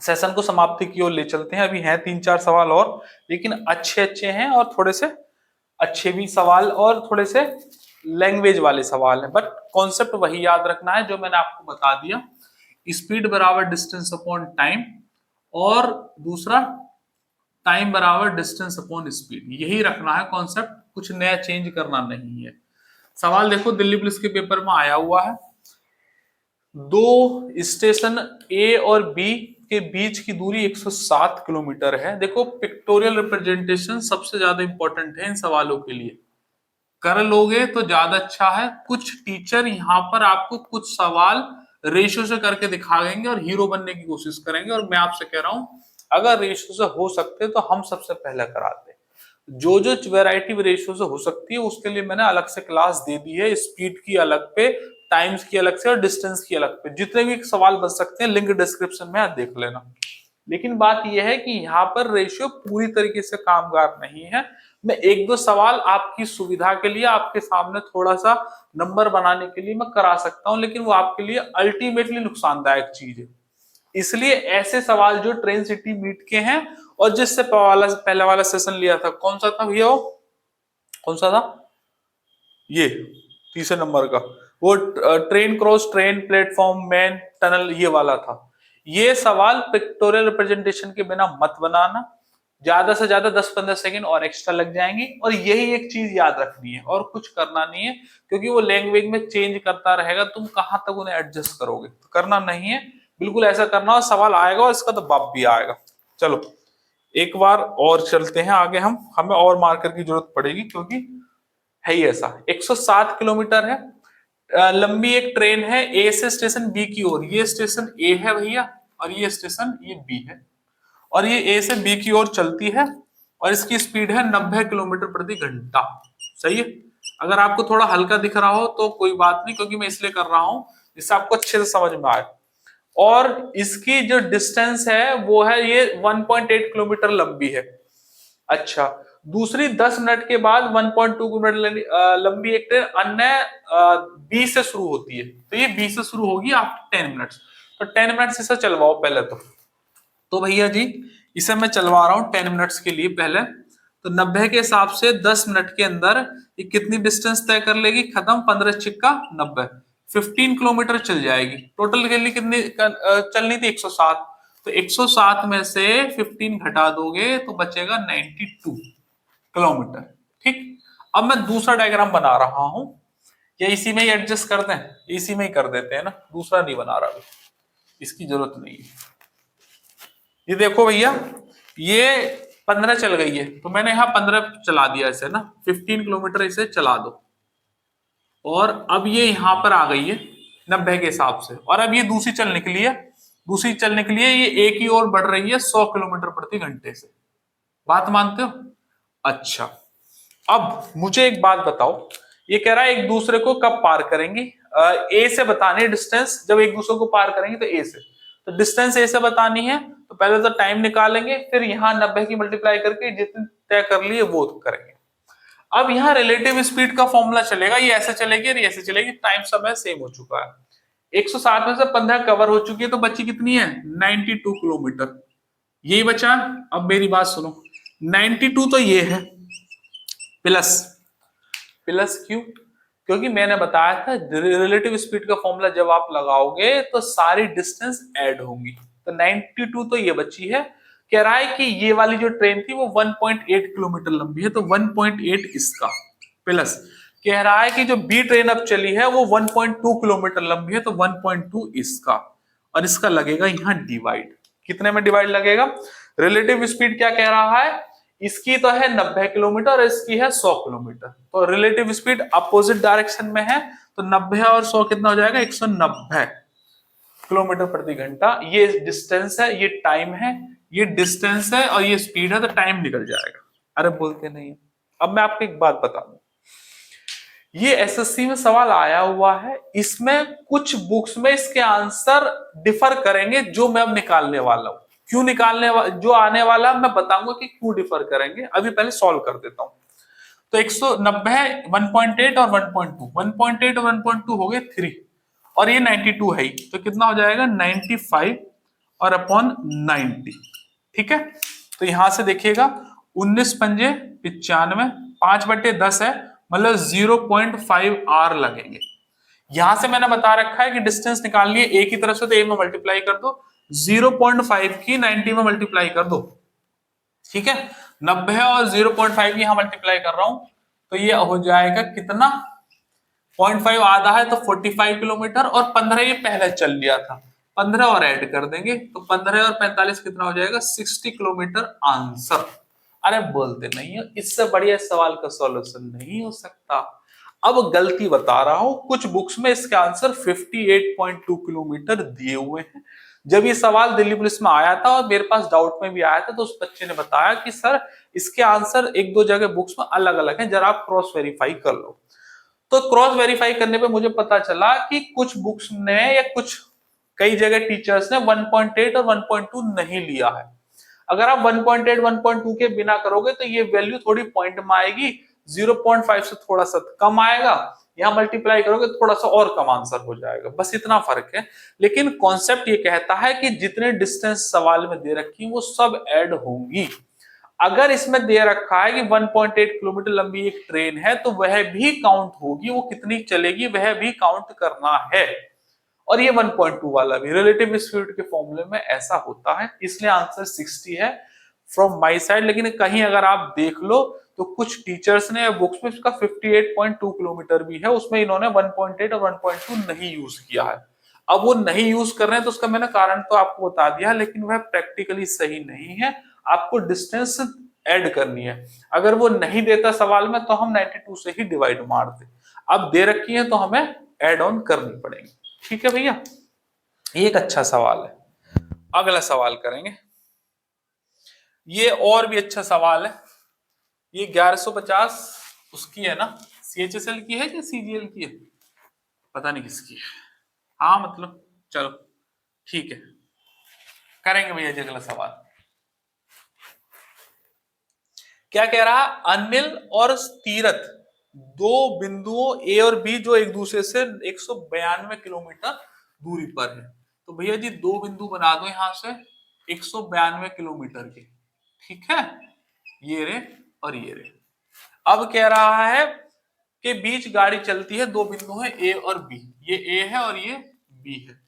S1: सेशन को समाप्ति की ओर ले चलते हैं। अभी हैं 3-4 सवाल और, लेकिन अच्छे अच्छे हैं, और थोड़े से अच्छे भी सवाल, और थोड़े से लैंग्वेज वाले सवाल हैं, बट कॉन्सेप्ट वही याद रखना है जो मैंने आपको बता दिया। स्पीड बराबर डिस्टेंस अपॉन टाइम, और दूसरा टाइम बराबर डिस्टेंस अपॉन स्पीड, यही रखना है कॉन्सेप्ट, कुछ नया चेंज करना नहीं है। सवाल देखो, दिल्ली पुलिस के पेपर में आया हुआ है, दो स्टेशन ए और बी के बीच की दूरी 107 किलोमीटर है। देखो पिक्टोरियल रिप्रेजेंटेशन सबसे ज्यादा इंपॉर्टेंट है इन सवालों के लिए, कर लोगे तो ज्यादा अच्छा है। कुछ टीचर यहाँ पर आपको कुछ सवाल रेशियो से करके दिखा देंगे और हीरो बनने की कोशिश करेंगे, और मैं आपसे कह रहा हूं अगर रेशियो से हो सकते तो हम सबसे पहले कराते। जो जो वैरायटी रेशियो से हो सकती है उसके लिए मैंने अलग से क्लास दे दी है, स्पीड की अलग पे, टाइम्स की अलग से, और डिस्टेंस की अलग पे। जितने भी सवाल बन सकते हैं लिंक डिस्क्रिप्शन में आप देख लेना। लेकिन बात यह है कि यहाँ पर रेशियो पूरी तरीके से कामगार नहीं है। मैं एक दो सवाल आपकी सुविधा के लिए आपके सामने थोड़ा सा नंबर बनाने के लिए मैं करा सकता हूं, लेकिन वो आपके लिए अल्टीमेटली नुकसानदायक चीज है। इसलिए ऐसे सवाल जो ट्रेन सिटी मीट के हैं, और जिससे पहले वाला सेशन लिया था, कौन सा था भैया वो, कौन सा था ये, तीसरे नंबर का, वो train cross, train platform, man, tunnel, ये वाला था। ये सवाल पिक्टोरियल रिप्रेजेंटेशन के बिना मत बनाना, ज्यादा से ज्यादा 10-15 सेकंड और एक्स्ट्रा लग जाएंगे, और यही एक चीज याद रखनी है, और कुछ करना नहीं है, क्योंकि वो लैंग्वेज में चेंज करता रहेगा, तुम कहां तक उन्हें एडजस्ट करोगे, तो करना नहीं है। बिल्कुल ऐसा करना, और सवाल आएगा और इसका तो बाप भी आएगा। चलो एक बार और चलते हैं आगे, हमें और मार्कर की जरूरत पड़ेगी, क्योंकि है ही ऐसा। 107 किलोमीटर है, लंबी एक ट्रेन है ए से स्टेशन बी की ओर, ये स्टेशन ए है भैया, और ये स्टेशन ये बी है, और ये ए से बी की ओर चलती है, और इसकी स्पीड है 90 किलोमीटर प्रति घंटा। सही है। अगर आपको थोड़ा हल्का दिख रहा हो तो कोई बात नहीं, क्योंकि मैं इसलिए कर रहा हूं जिससे आपको अच्छे से समझ में आए। और इसकी जो डिस्टेंस है वो है ये 1.8 किलोमीटर लंबी है। अच्छा, दूसरी 10 मिनट के बाद 1.2 किलोमीटर लंबी एक ट्रेन अन्य बी से शुरू होती है, तो ये बी से शुरू होगी आफ्टर 10 मिनट्स। तो 10 मिनट्स इसे चलवाओ पहले तो भैया जी इसे मैं चलवा रहा हूँ 10 मिनट्स के लिए पहले। तो 90 के हिसाब से 10 मिनट के अंदर ये कितनी डिस्टेंस तय कर लेगी, खत्म, 15 छिक्का 90, 15 किलोमीटर चल जाएगी। टोटल के लिए कितनी चलनी थी, 107। तो 107 में से 15 घटा दोगे तो बचेगा 92 किलोमीटर। ठीक, अब मैं दूसरा डायग्राम बना रहा हूं, या इसी में ही एडजस्ट कर दें, इसी में ही कर देते हैं ना, दूसरा नहीं बना रहा, इसकी जरूरत नहीं है। ये देखो भैया, ये 15 चल गई है, तो मैंने यहाँ 15 चला दिया इसे ना, 15 किलोमीटर इसे चला दो। और अब ये यहाँ पर आ गई है 90 के हिसाब से, और अब ये दूसरी चल निकली है, दूसरी चल निकली है, ये एक ही ओर बढ़ रही है 100 किलोमीटर प्रति घंटे से। बात मानते हो? अच्छा, अब मुझे एक बात बताओ, ये कह रहा है एक दूसरे को कब पार करेंगे, ए से बतानी डिस्टेंस, जब एक दूसरे को पार करेंगे तो ए से, तो डिस्टेंस ए से बतानी है, तो पहले तो टाइम निकालेंगे, फिर यहाँ 90 की मल्टीप्लाई करके जितने तय कर लिए वो करेंगे। अब यहाँ रिलेटिव स्पीड का फॉर्मूला चलेगा, ये ऐसे चलेगी और ये ऐसे चलेगी, टाइम समय सेम हो चुका है। 107 में से 15 कवर हो चुकी है, तो बची कितनी है, 92 किलोमीटर, यही बचा। अब मेरी बात सुनो, 92 तो ये है, प्लस प्लस क्यों, क्योंकि मैंने बताया था रिलेटिव स्पीड का फॉर्मूला जब आप लगाओगे तो सारी डिस्टेंस ऐड होंगी। तो 92 तो ये बची है। कह रहा है कि ये वाली जो ट्रेन थी वो 1.8 किलोमीटर लंबी है, तो 1.8 इसका, प्लस कह रहा है कि जो बी ट्रेन अब चली है वो 1.2 किलोमीटर लंबी है, तो 1.2 इसका, और इसका लगेगा यहाँ डिवाइड। कितने में डिवाइड लगेगा, रिलेटिव स्पीड क्या कह रहा है, इसकी तो है 90 किलोमीटर और इसकी है 100 किलोमीटर, तो रिलेटिव स्पीड अपोजिट डायरेक्शन में है, तो 90 और 100 कितना हो जाएगा, 190 किलोमीटर प्रति घंटा। ये डिस्टेंस है, ये टाइम है, ये डिस्टेंस है और ये स्पीड है, तो टाइम निकल जाएगा। अरे बोलते नहीं है। अब मैं आपको एक बात बता दूं, ये एसएससी में सवाल आया हुआ है, इसमें कुछ बुक्स में इसके आंसर डिफर करेंगे, जो मैं अब निकालने वाला हूं। क्यों जो आने वाला मैं बताऊंगा कि क्यों डिफर करेंगे, अभी पहले सॉल्व कर देता हूं। तो 190 है, 1.8 और 1.2, 1.8 और 1.2 हो गए 3, और ये 92 है ही, तो कितना हो जाएगा 95 और अपॉन 90। ठीक है, तो यहां से देखिएगा 19 पंजे 95, 5/10 है, मतलब 0.5 आर लगेंगे। यहां से मैंने बता रखा है कि डिस्टेंस निकालनी है ए की तरफ से, तो ए में मल्टीप्लाई कर दो, 0.5 की 90 में मल्टीप्लाई कर दो। ठीक है, 90 और 0.5 यहां मल्टीप्लाई कर रहा हूं, तो ये हो जाएगा कितना, 0.5 आधा है तो 45 किलोमीटर, और 15 ये पहले चल लिया था, 15 और ऐड कर देंगे, तो 15 और 45 कितना हो जाएगा, 60 किलोमीटर आंसर। अरे बोलते नहीं हो, इससे बढ़िया सवाल का सॉल्यूशन नहीं हो सकता। अब गलती बता रहा हूं, कुछ बुक्स में इसके आंसर 58.2 किलोमीटर दिए हुए हैं। जब ये सवाल दिल्ली पुलिस में आया था और मेरे पास डाउट में भी आया था, तो उस बच्चे ने बताया कि सर इसके आंसर एक दो जगह बुक्स में अलग अलग हैं, जरा आप क्रॉस वेरीफाई कर लो। तो क्रॉस वेरीफाई करने पे मुझे पता चला कि कुछ बुक्स ने या कुछ कई जगह टीचर्स ने 1.8 और 1.2 नहीं लिया है। अगर आप 1.8 1.2 के बिना करोगे तो ये वैल्यू थोड़ी पॉइंट में आएगी, 0.5 से थोड़ा सा कम आएगा, यहां मल्टीप्लाई करोगे तो थोड़ा सा और कम आंसर हो जाएगा, बस इतना फर्क है। लेकिन कॉन्सेप्ट ये कहता है कि जितने डिस्टेंस सवाल में दे रखी वो सब ऐड होंगी। अगर इसमें दे रखा है कि 1.8 किलोमीटर लंबी एक ट्रेन है, तो वह भी काउंट होगी, वो कितनी चलेगी वह भी काउंट करना है। और ये 1.2 वाला भी रिलेटिव स्पीड के फॉर्मूले में ऐसा होता है, इसलिए आंसर 60 है फ्रॉम माय साइड। लेकिन कहीं अगर आप देख लो तो कुछ टीचर्स ने बुक्स में इसका 58.2 किलोमीटर भी है, उसमें इन्होंने 1.8 और 1.2 नहीं यूज किया है। अब वो नहीं यूज कर रहे हैं तो उसका मैंने कारण तो आपको बता दिया, लेकिन वह प्रैक्टिकली सही नहीं है। आपको डिस्टेंस ऐड करनी है, अगर वो नहीं देता सवाल में तो हम 92 से ही डिवाइड मारते, अब दे रखी है तो हमें ऐड ऑन करनी पड़ेगी। ठीक है भैया, ये एक अच्छा सवाल है। अगला सवाल करेंगे, ये और भी अच्छा सवाल है। ये 1150 उसकी है ना, सीएचएसएल की है कि सीजीएल की है, पता नहीं किसकी है। हाँ मतलब चलो ठीक है, करेंगे भैया जी अगला सवाल। क्या कह रहा, अनिल और तीरथ दो बिंदुओं ए और बी जो एक दूसरे से 192 किलोमीटर दूरी पर है। तो भैया जी दो बिंदु बना दो यहां से 192 किलोमीटर के, ठीक है, ये रे और ये रे। अब कह रहा है कि बीच गाड़ी चलती है, दो बिंदु है ए और बी, ये ए है और ये बी है।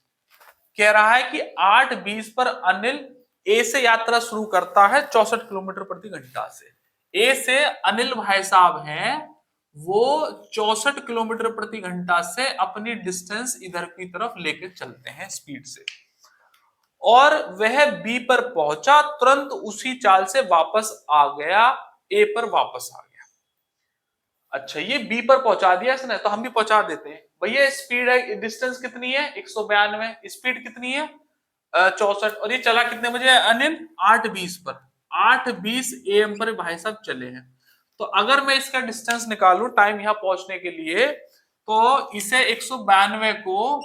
S1: कह रहा है कि 8:20 पर अनिल ए से यात्रा शुरू करता है 64 किलोमीटर प्रति घंटा से। ए से अनिल भाई साहब हैं, वो 64 किलोमीटर प्रति घंटा से अपनी डिस्टेंस इधर की तरफ लेके चलते हैं स्पीड से, और वह बी पर पहुंचा, तुरंत उसी चाल से वापस आ गया, ए पर वापस आ गया। अच्छा, ये बी पर पहुंचा दिया इसने, तो हम भी पहुंचा देते हैं। भैया स्पीड है, डिस्टेंस कितनी है 192, स्पीड कितनी है 64, और ये चला कितने बजे अनिल 8:20 पर, 8:20 AM पर भाई साहब चले हैं। तो अगर मैं इसका डिस्टेंस निकालूं टाइम यहां पहुंचने के लिए, तो इसे 192 को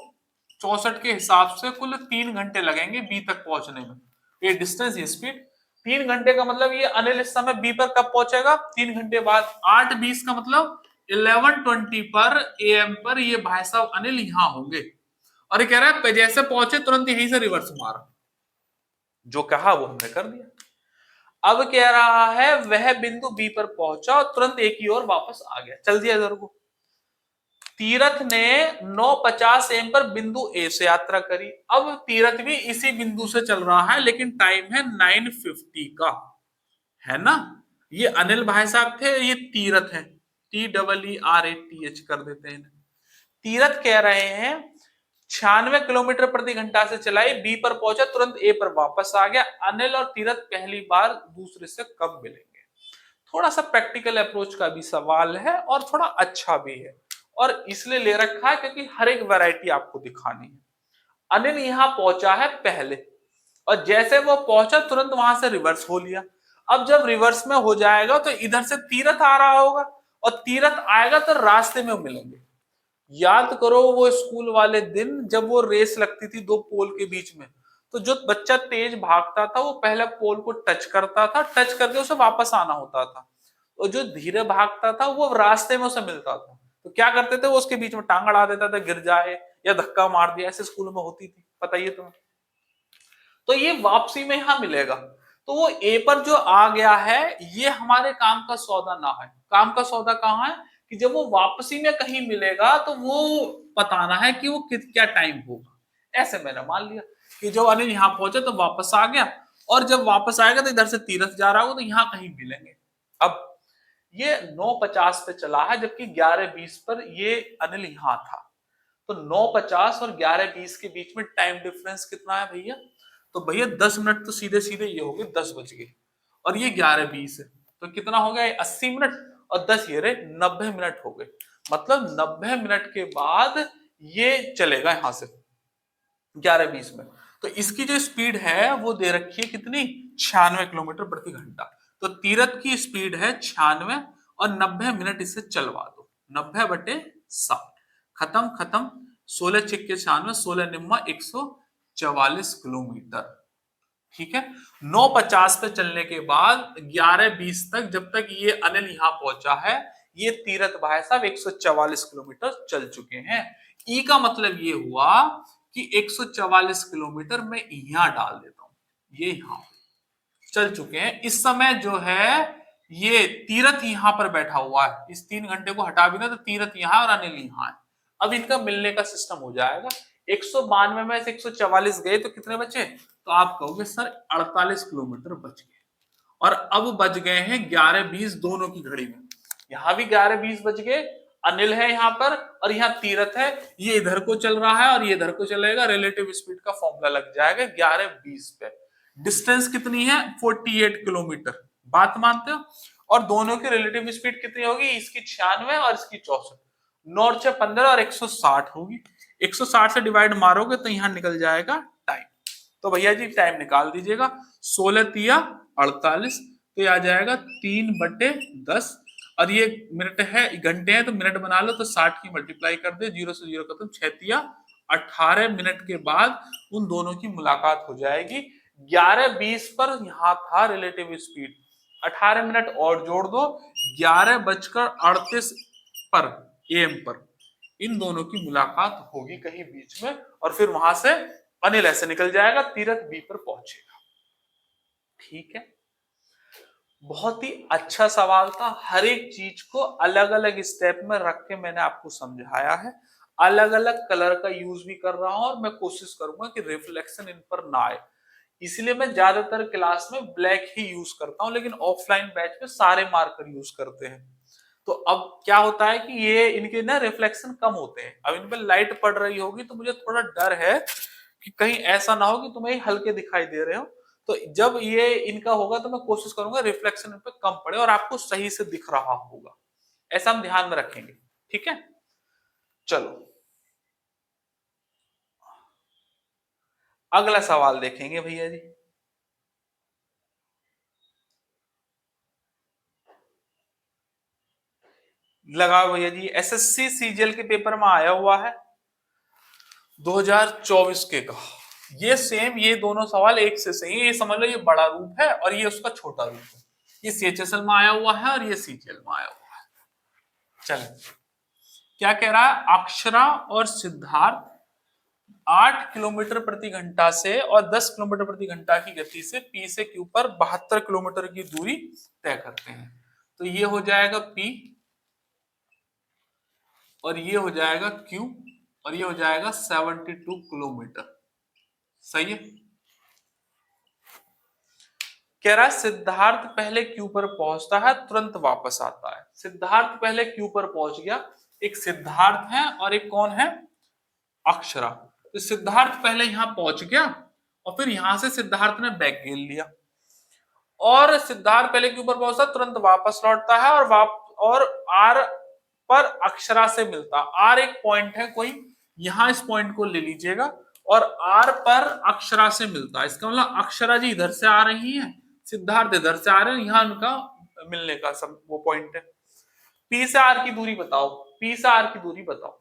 S1: 64 के हिसाब से कुल 3 घंटे लगेंगे बी तक पहुंचने में। ये डिस्टेंस, ये स्पीड, 3 घंटे का मतलब ये अनिल इस समय बी पर कब पहुंचेगा 3 घंटे बाद। 8:20 का मतलब 11:20 पर AM पर ये भाई साहब अनिल यहां होंगे, और ये कह रहा है जैसे पहुंचे तुरंत यहीं से रिवर्स मारा, जो कहा वो हमने कर दिया। अब कह रहा है वह बिंदु बी पर पहुंचा और तुरंत एक ही ओर वापस आ गया, चल दिया इधर को। तीरथ ने 9:50 AM पर बिंदु ए से यात्रा करी। अब तीरथ भी इसी बिंदु से चल रहा है, लेकिन टाइम है 9:50 का, है ना। ये अनिल भाई साहब थे, ये तीरथ है, TEERATH कर देते हैं। तीरथ कह रहे हैं 96 किलोमीटर प्रति घंटा से चलाई, बी पर पहुंचा, तुरंत ए पर वापस आ गया। अनिल और तीरथ पहली बार दूसरे से कब मिलेंगे। थोड़ा सा प्रैक्टिकल अप्रोच का भी सवाल है और थोड़ा अच्छा भी है, और इसलिए ले रखा है क्योंकि हर एक वैरायटी आपको दिखानी है। अनिल यहां पहुंचा है पहले, और जैसे वो पहुंचा तुरंत वहां से रिवर्स हो लिया। अब जब रिवर्स में हो जाएगा तो इधर से तीरथ आ रहा होगा, और तीरथ आएगा तो रास्ते में मिलेंगे। याद करो वो स्कूल वाले दिन जब वो रेस लगती थी दो पोल के बीच में, तो जो बच्चा तेज भागता था वो पहले पोल को टच करता था, टच करके उसे वापस आना होता था, और जो धीरे भागता था वो रास्ते में उसे मिलता था। तो क्या करते थे, वो उसके बीच में टांग अड़ा देता था, गिर जाए या धक्का मार दिया, ऐसे स्कूल में होती थी, बताइए तुम्हें। तो ये वापसी में यहां मिलेगा, तो वो ए पर जो आ गया है ये हमारे काम का सौदा ना है। काम का सौदा कहाँ है कि जब वो वापसी में कहीं मिलेगा तो वो बताना है कि वो क्या टाइम होगा। ऐसे मैंने मान लिया कि जब अनिल यहाँ पहुंचे तो वापस आ गया, और जब वापस आएगा तो इधर से तीरथ जा रहा होगा तो यहाँ कहीं मिलेंगे। अब ये 9:50 पे चला है, जबकि 11:20 पर ये अनिल यहाँ था। तो 9:50 और 11:20 के बीच में टाइम डिफरेंस कितना है भैया, तो भैया 10 मिनट तो सीधे सीधे ये हो गए, 10 बज गए, और ये 11:20 है, तो कितना हो गया 80 मिनट, और 10 ये रहे 90 मिनट हो गए। मतलब 90 मिनट के बाद ये चलेगा यहां से 11:20 में। तो इसकी जो स्पीड है वो दे रखी है कितनी, 96 किलोमीटर प्रति घंटा। तो तीरथ की स्पीड है 96, और 90 मिनट इससे चलवा दो, 90/60, खत्म खत्म। 16 छिक्के 96, 16 निम्मा 144 किलोमीटर, ठीक है। 9:50 पे चलने के बाद 11:20 तक, जब तक ये अनिल यहां पहुंचा है, ये तीरथ भाई साहब 144 किलोमीटर चल चुके हैं। ई का मतलब ये हुआ कि 144 किलोमीटर मैं यहां डाल देता हूं, ये यहां चल चुके हैं। इस समय जो है ये तीरथ यहां पर बैठा हुआ है, इस 3 घंटे को हटा भी ना तो तीरथ यहां और अनिल यहां है। अब इनका मिलने का सिस्टम हो जाएगा। 192 में से 144 गए तो कितने बचे, तो आप कहोगे सर 48 किलोमीटर बच गए, और अब बज गए हैं 11:20 दोनों की घड़ी में। यहां भी 11:20 बज गए, अनिल है यहां पर और यहां तीरथ है, ये इधर को चल रहा है और ये इधर को चलेगा, रिलेटिव स्पीड का फॉर्मूला लग जाएगा 11:20 पे। डिस्टेंस कितनी है 48 किलोमीटर, बात मानते हो। और दोनों की रिलेटिव स्पीड कितनी होगी, इसकी 96 और इसकी 64, 9 और 6 15 और 160 होगी। 160 से डिवाइड मारोगे तो यहां निकल जाएगा टाइम। तो भैया जी टाइम निकाल दीजिएगा, 16 तिया 48, तो आ जाएगा 3/10, और ये मिनट है घंटे हैं तो मिनट बना लो, तो 60 की मल्टीप्लाई कर दे, 0 से 0 खत्म, 6 तिया 18 मिनट के बाद उन दोनों की मुलाकात हो जाएगी। 11:20 पर यहाँ था रिलेटिव स्पीड, 18 मिनट और जोड़ दो, 11:38 पर एएम पर इन दोनों की मुलाकात होगी कहीं बीच में, और फिर वहां से अनिल ऐसे निकल जाएगा, तीरथ बी पर पहुंचेगा। ठीक है, बहुत ही अच्छा सवाल था। हर एक चीज को अलग अलग स्टेप में रख के मैंने आपको समझाया है, अलग अलग कलर का यूज भी कर रहा हूं, और मैं कोशिश करूंगा कि रिफ्लेक्शन इन पर ना आए, इसलिए मैं ज्यादातर क्लास में ब्लैक ही यूज करता हूं, लेकिन ऑफलाइन बैच में सारे मार्कर यूज करते हैं। तो अब क्या होता है कि ये इनके ना रिफ्लेक्शन कम होते हैं, अब इन पर लाइट पड़ रही होगी तो मुझे थोड़ा डर है कि कहीं ऐसा ना हो कि तुम्हें हल्के दिखाई दे रहे हो। तो जब ये इनका होगा तो मैं कोशिश करूंगा रिफ्लेक्शन इन पे कम पड़े और आपको सही से दिख रहा होगा, ऐसा हम ध्यान में रखेंगे। ठीक है, चलो अगला सवाल देखेंगे भैया जी। लगाओ भैया जी, एसएससी सीजीएल के पेपर में आया हुआ है 2024 के का, ये सेम, ये दोनों सवाल एक से सही है, ये समझ लो ये बड़ा रूप है और ये उसका छोटा रूप है, ये सीएचएसएल में आया हुआ है और ये सीजीएल में आया हुआ है। चले, क्या कह रहा है, अक्षरा और सिद्धार्थ 8 किलोमीटर प्रति घंटा से और 10 किलोमीटर प्रति घंटा की गति से पी से क्यू पर 72 किलोमीटर की दूरी तय करते हैं। तो ये हो जाएगा पी और ये हो जाएगा क्यू और ये हो जाएगा 72 किलोमीटर। सही है, कह रहा है सिद्धार्थ पहले क्यू पर पहुंचता है, तुरंत वापस आता है। सिद्धार्थ पहले क्यू पर पहुंच गया, एक सिद्धार्थ है और एक कौन है, अक्षरा। तो सिद्धार्थ पहले यहां पहुंच गया और फिर यहां से सिद्धार्थ ने बैक घेर लिया, और सिद्धार्थ पहले क्यू पर पहुंचता तुरंत वापस लौटता है और आर पर अक्षरा से मिलता। आर एक पॉइंट है कोई, यहां इस पॉइंट को ले लीजिएगा, और आर पर अक्षरा से मिलता है, इसका मतलब अक्षरा जी इधर से आ रही है, सिद्धार्थ इधर से आ रहे हैं, यहां उनका मिलने का सब वो पॉइंट है। पी से आर की दूरी बताओ, पी से आर की दूरी बताओ।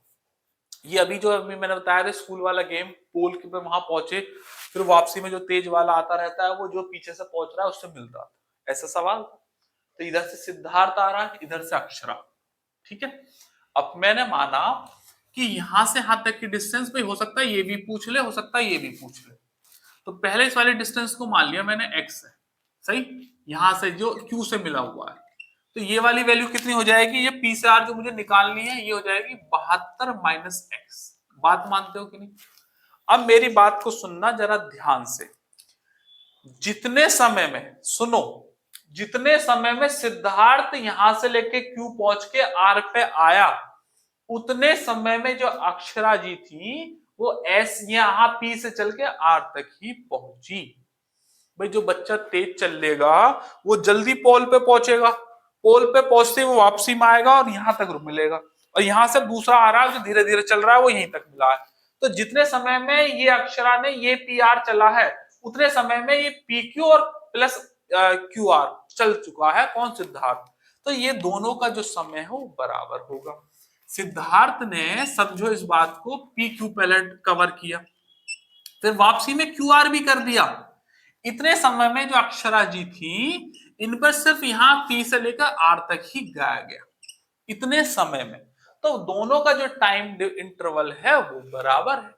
S1: ये अभी जो अभी मैंने बताया था स्कूल वाला गेम, पोल के पे वहां पहुंचे, फिर वापसी में जो तेज वाला आता रहता है वो जो पीछे से पहुंच रहा है उससे मिल रहा था, ऐसा सवाल। तो इधर से सिद्धार्थ आ रहा है, इधर से अक्षरा। ठीक है, अब मैंने माना कि यहां से यहां तक की डिस्टेंस पे हो सकता है ये भी पूछ ले, हो सकता है ये भी पूछ ले, तो पहले इस वाले डिस्टेंस को मान लिया मैंने x है, सही, यहां से जो q से मिला हुआ है, तो ये वाली वैल्यू कितनी हो जाएगी, ये पी से आर जो मुझे निकालनी है ये हो जाएगी 72 माइनस एक्स। बात मानते हो कि नहीं? अब मेरी बात को सुनना जरा ध्यान से, जितने समय में, सुनो, जितने समय में सिद्धार्थ यहां से लेके क्यू पहुंच के आर पे आया, उतने समय में जो अक्षरा जी थी वो एस यहां पी से चल के आर तक ही पहुंची। भाई जो बच्चा तेज चलेगा वो जल्दी पोल पे पहुंचेगा, पोल पे पहुंचते वो वापसी में आएगा और यहां तक मिलेगा, और यहां से दूसरा आ रहा है जो धीरे धीरे चल रहा है वो यहीं तक मिला है। तो जितने समय में ये अक्षरा ने ये पी आर चला है, उतने समय में ये पी क्यू और प्लस क्यू आर चल चुका है, कौन, सिद्धार्थ। तो ये दोनों का जो समय है वो बराबर होगा। सिद्धार्थ ने समझो इस बात को पी क्यू पहले कवर किया, फिर वापसी में क्यू आर भी कर दिया, इतने समय में जो अक्षरा जी थी इन पर सिर्फ यहां पी से लेकर आर तक ही गाया गया, इतने समय में। तो दोनों का जो टाइम इंटरवल है वो बराबर है,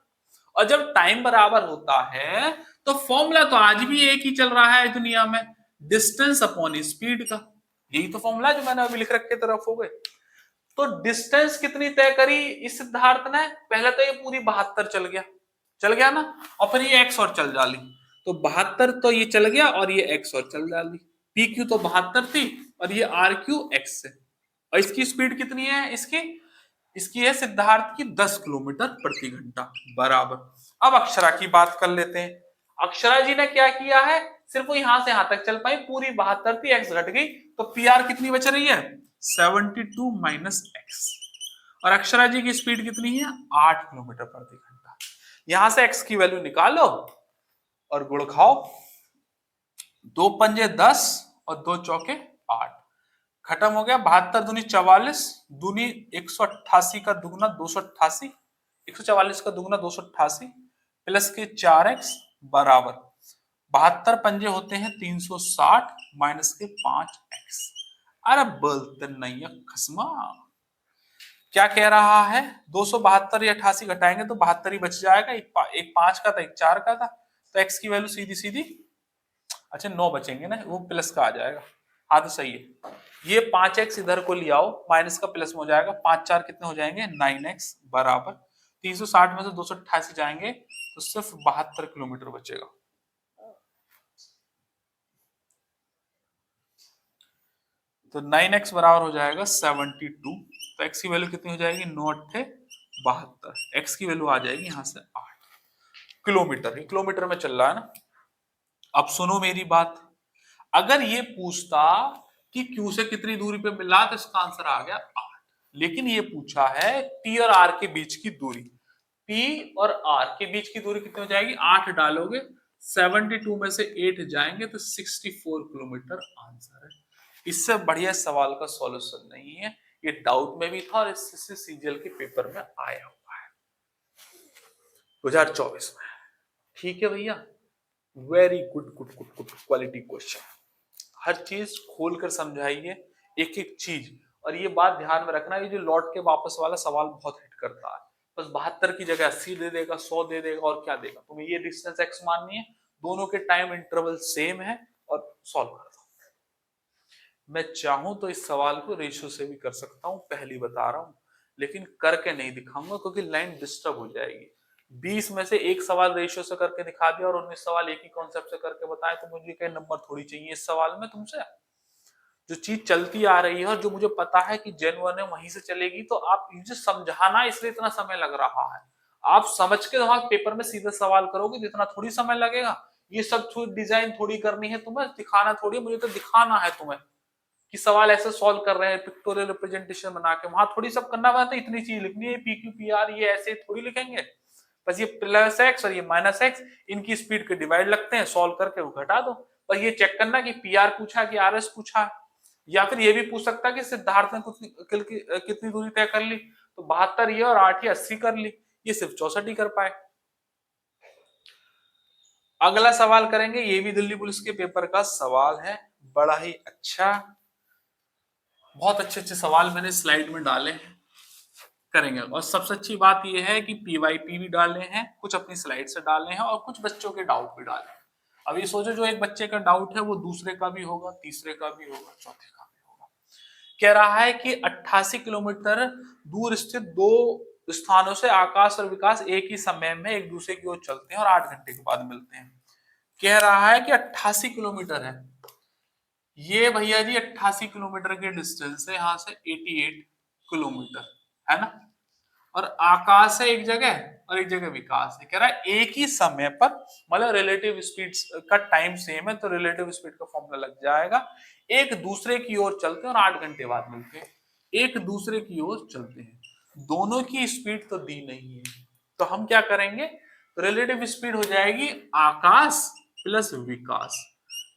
S1: और जब टाइम बराबर होता है तो फॉर्मूला तो आज भी एक ही चल रहा है दुनिया में, डिस्टेंस अपॉन स्पीड का, यही तो फॉर्मूला जो मैंने अभी लिख रखे तरफ हो गए। तो डिस्टेंस कितनी तय करी इस सिद्धार्थ ने, पहले तो ये पूरी 72 चल गया ना, और फिर ये एक्स और चल डाली, तो 72 तो ये चल गया और ये एक्स और चल डाली, पी क्यू तो 72 थी और ये आर क्यू एक्स है। और इसकी स्पीड कितनी है, इसकी है सिद्धार्थ की 10 किलोमीटर प्रति घंटा बराबर। अब अक्षरा की बात कर लेते हैं। अक्षरा जी ने क्या किया है, सिर्फ वो यहां से यहां तक चल पाई, पूरी 72 थी, एक्स घट गई, तो पी आर कितनी बच रही है, 72 माइनस एक्स। और अक्षरा जी की स्पीड कितनी है, 8 किलोमीटर प्रति घंटा। यहां से एक्स की वैल्यू निकालो और गुड़ खाओ, 2 पंजे 10 और 2 चौके 8, खत्म हो गया। 72 दूनी 44, दूनी 188 का दुगना 288, 144 का दुगना 288 प्लस के 4x बराबर 72 पंजे होते हैं 360 माइनस के 5x। अरे बोलते नहीं है खसमा, क्या कह रहा है? 272 या 88 घटाएंगे तो 72 ही बच जाएगा। एक 5 का था, एक 4 का था, तो x की वैल्यू सीधी सीधी, अच्छा 9 बचेंगे ना, वो प्लस का आ जाएगा। हाँ तो सही है। ये 5x इधर को ले आओ, माइनस का प्लस में हो जाएगा, 5 4 कितने हो जाएंगे 9x बराबर 360 में से 288 जाएंगे तो सिर्फ 72 किलोमीटर बचेगा। तो 9x बराबर हो जाएगा 72। तो x की वैल्यू कितनी हो जाएगी 9 8 72, x की वैल्यू आ जाएगी यहां से 8 किलोमीटर। किलोमीटर में चल रहा है ना। अब सुनो मेरी बात, अगर ये पूछता कि Q से कितनी दूरी पे मिला तो इसका आंसर आ गया 8, लेकिन ये पूछा है P और R के बीच की दूरी। P और R के बीच की दूरी कितनी हो जाएगी, 8 डालोगे 72 में से 8 जाएंगे तो 64 किलोमीटर आंसर है। इससे बढ़िया सवाल का सॉल्यूशन नहीं है, ये डाउट में भी था और इससे सीजीएल के पेपर में आया हुआ है 2024 में। ठीक है भैया, very good good good good quality question. हर चीज खोलकर समझाइए, एक एक चीज। और ये बात ध्यान में रखना, ये जो लौट के वापस वाला सवाल बहुत हिट करता है। बस 72 की जगह 80 दे देगा, 100 दे देगा और क्या देगा। तुम्हें ये डिस्टेंस x माननी है, दोनों के टाइम इंटरवल सेम है और सॉल्व कर दो। मैं चाहूं तो इस सवाल को रेशियो से भी कर सकता हूं, पहली बता रहा हूं, लेकिन करके नहीं दिखाऊंगा क्योंकि लाइन डिस्टर्ब हो जाएगी। 20 में से एक सवाल रेशियो से करके दिखा दिया और 19 सवाल एक ही कॉन्सेप्ट से करके बताए, तो मुझे कई नंबर थोड़ी चाहिए इस सवाल में तुमसे। जो चीज चलती आ रही है और जो मुझे पता है कि जेन्युइन है वहीं से चलेगी, तो आप मुझे समझाना इसलिए इतना समय लग रहा है। आप समझ के वहां पेपर में सीधे सवाल करोगे तो इतना थोड़ी समय लगेगा। ये सब डिजाइन थोड़ी करनी है तुम्हें, दिखाना थोड़ी, मुझे तो दिखाना है तुम्हें कि सवाल ऐसे सॉल्व कर रहे हैं, पिक्टोरियल रिप्रेजेंटेशन बना के, वहां थोड़ी सब करना पड़ता है। इतनी चीज लिखनी है, पी क्यू पी आर ये ऐसे थोड़ी लिखेंगे। बस ये प्लस एक्स और ये माइनस एक्स, इनकी स्पीड के डिवाइड लगते हैं, सॉल्व करके वो घटा दो। बस ये चेक करना कि पी आर पूछा कि आर एस पूछा, या फिर ये भी पूछ सकता है कि सिद्धार्थ ने कितनी दूरी तय कर ली, तो 72 ये और 8 ये 80 कर ली, ये सिर्फ 64 ही कर पाए। अगला सवाल करेंगे, ये भी दिल्ली पुलिस के पेपर का सवाल है, बड़ा ही अच्छा। बहुत अच्छे अच्छे सवाल मैंने स्लाइड में डाले हैं, करेंगे। और सबसे अच्छी बात यह है कि पीवाईपी भी डाले हैं, कुछ अपनी स्लाइड से डाले हैं और कुछ बच्चों के डाउट भी डाले हैं। अब ये सोचो, जो एक बच्चे का डाउट है वो दूसरे का भी होगा, तीसरे का भी होगा, चौथे का भी होगा। कह रहा है कि 88 किलोमीटर दूर स्थित दो स्थानों से आकाश और विकास एक ही समय में एक दूसरे की ओर चलते हैं और 8 घंटे के बाद मिलते हैं। कह रहा है कि 88 किलोमीटर है ये भैया जी, 88 किलोमीटर के डिस्टेंस है यहाँ से 88 किलोमीटर, है ना। और आकाश है एक जगह और एक जगह विकास है। कह रहा है एक ही समय पर, मतलब रिलेटिव स्पीड का टाइम सेम है तो रिलेटिव स्पीड का फॉर्मूला लग जाएगा। एक दूसरे की ओर चलते हैं और 8 घंटे बाद मिलते हैं। एक दूसरे की ओर चलते हैं, दोनों की स्पीड तो दी नहीं है, तो हम क्या करेंगे, रिलेटिव स्पीड हो जाएगी आकाश प्लस विकास।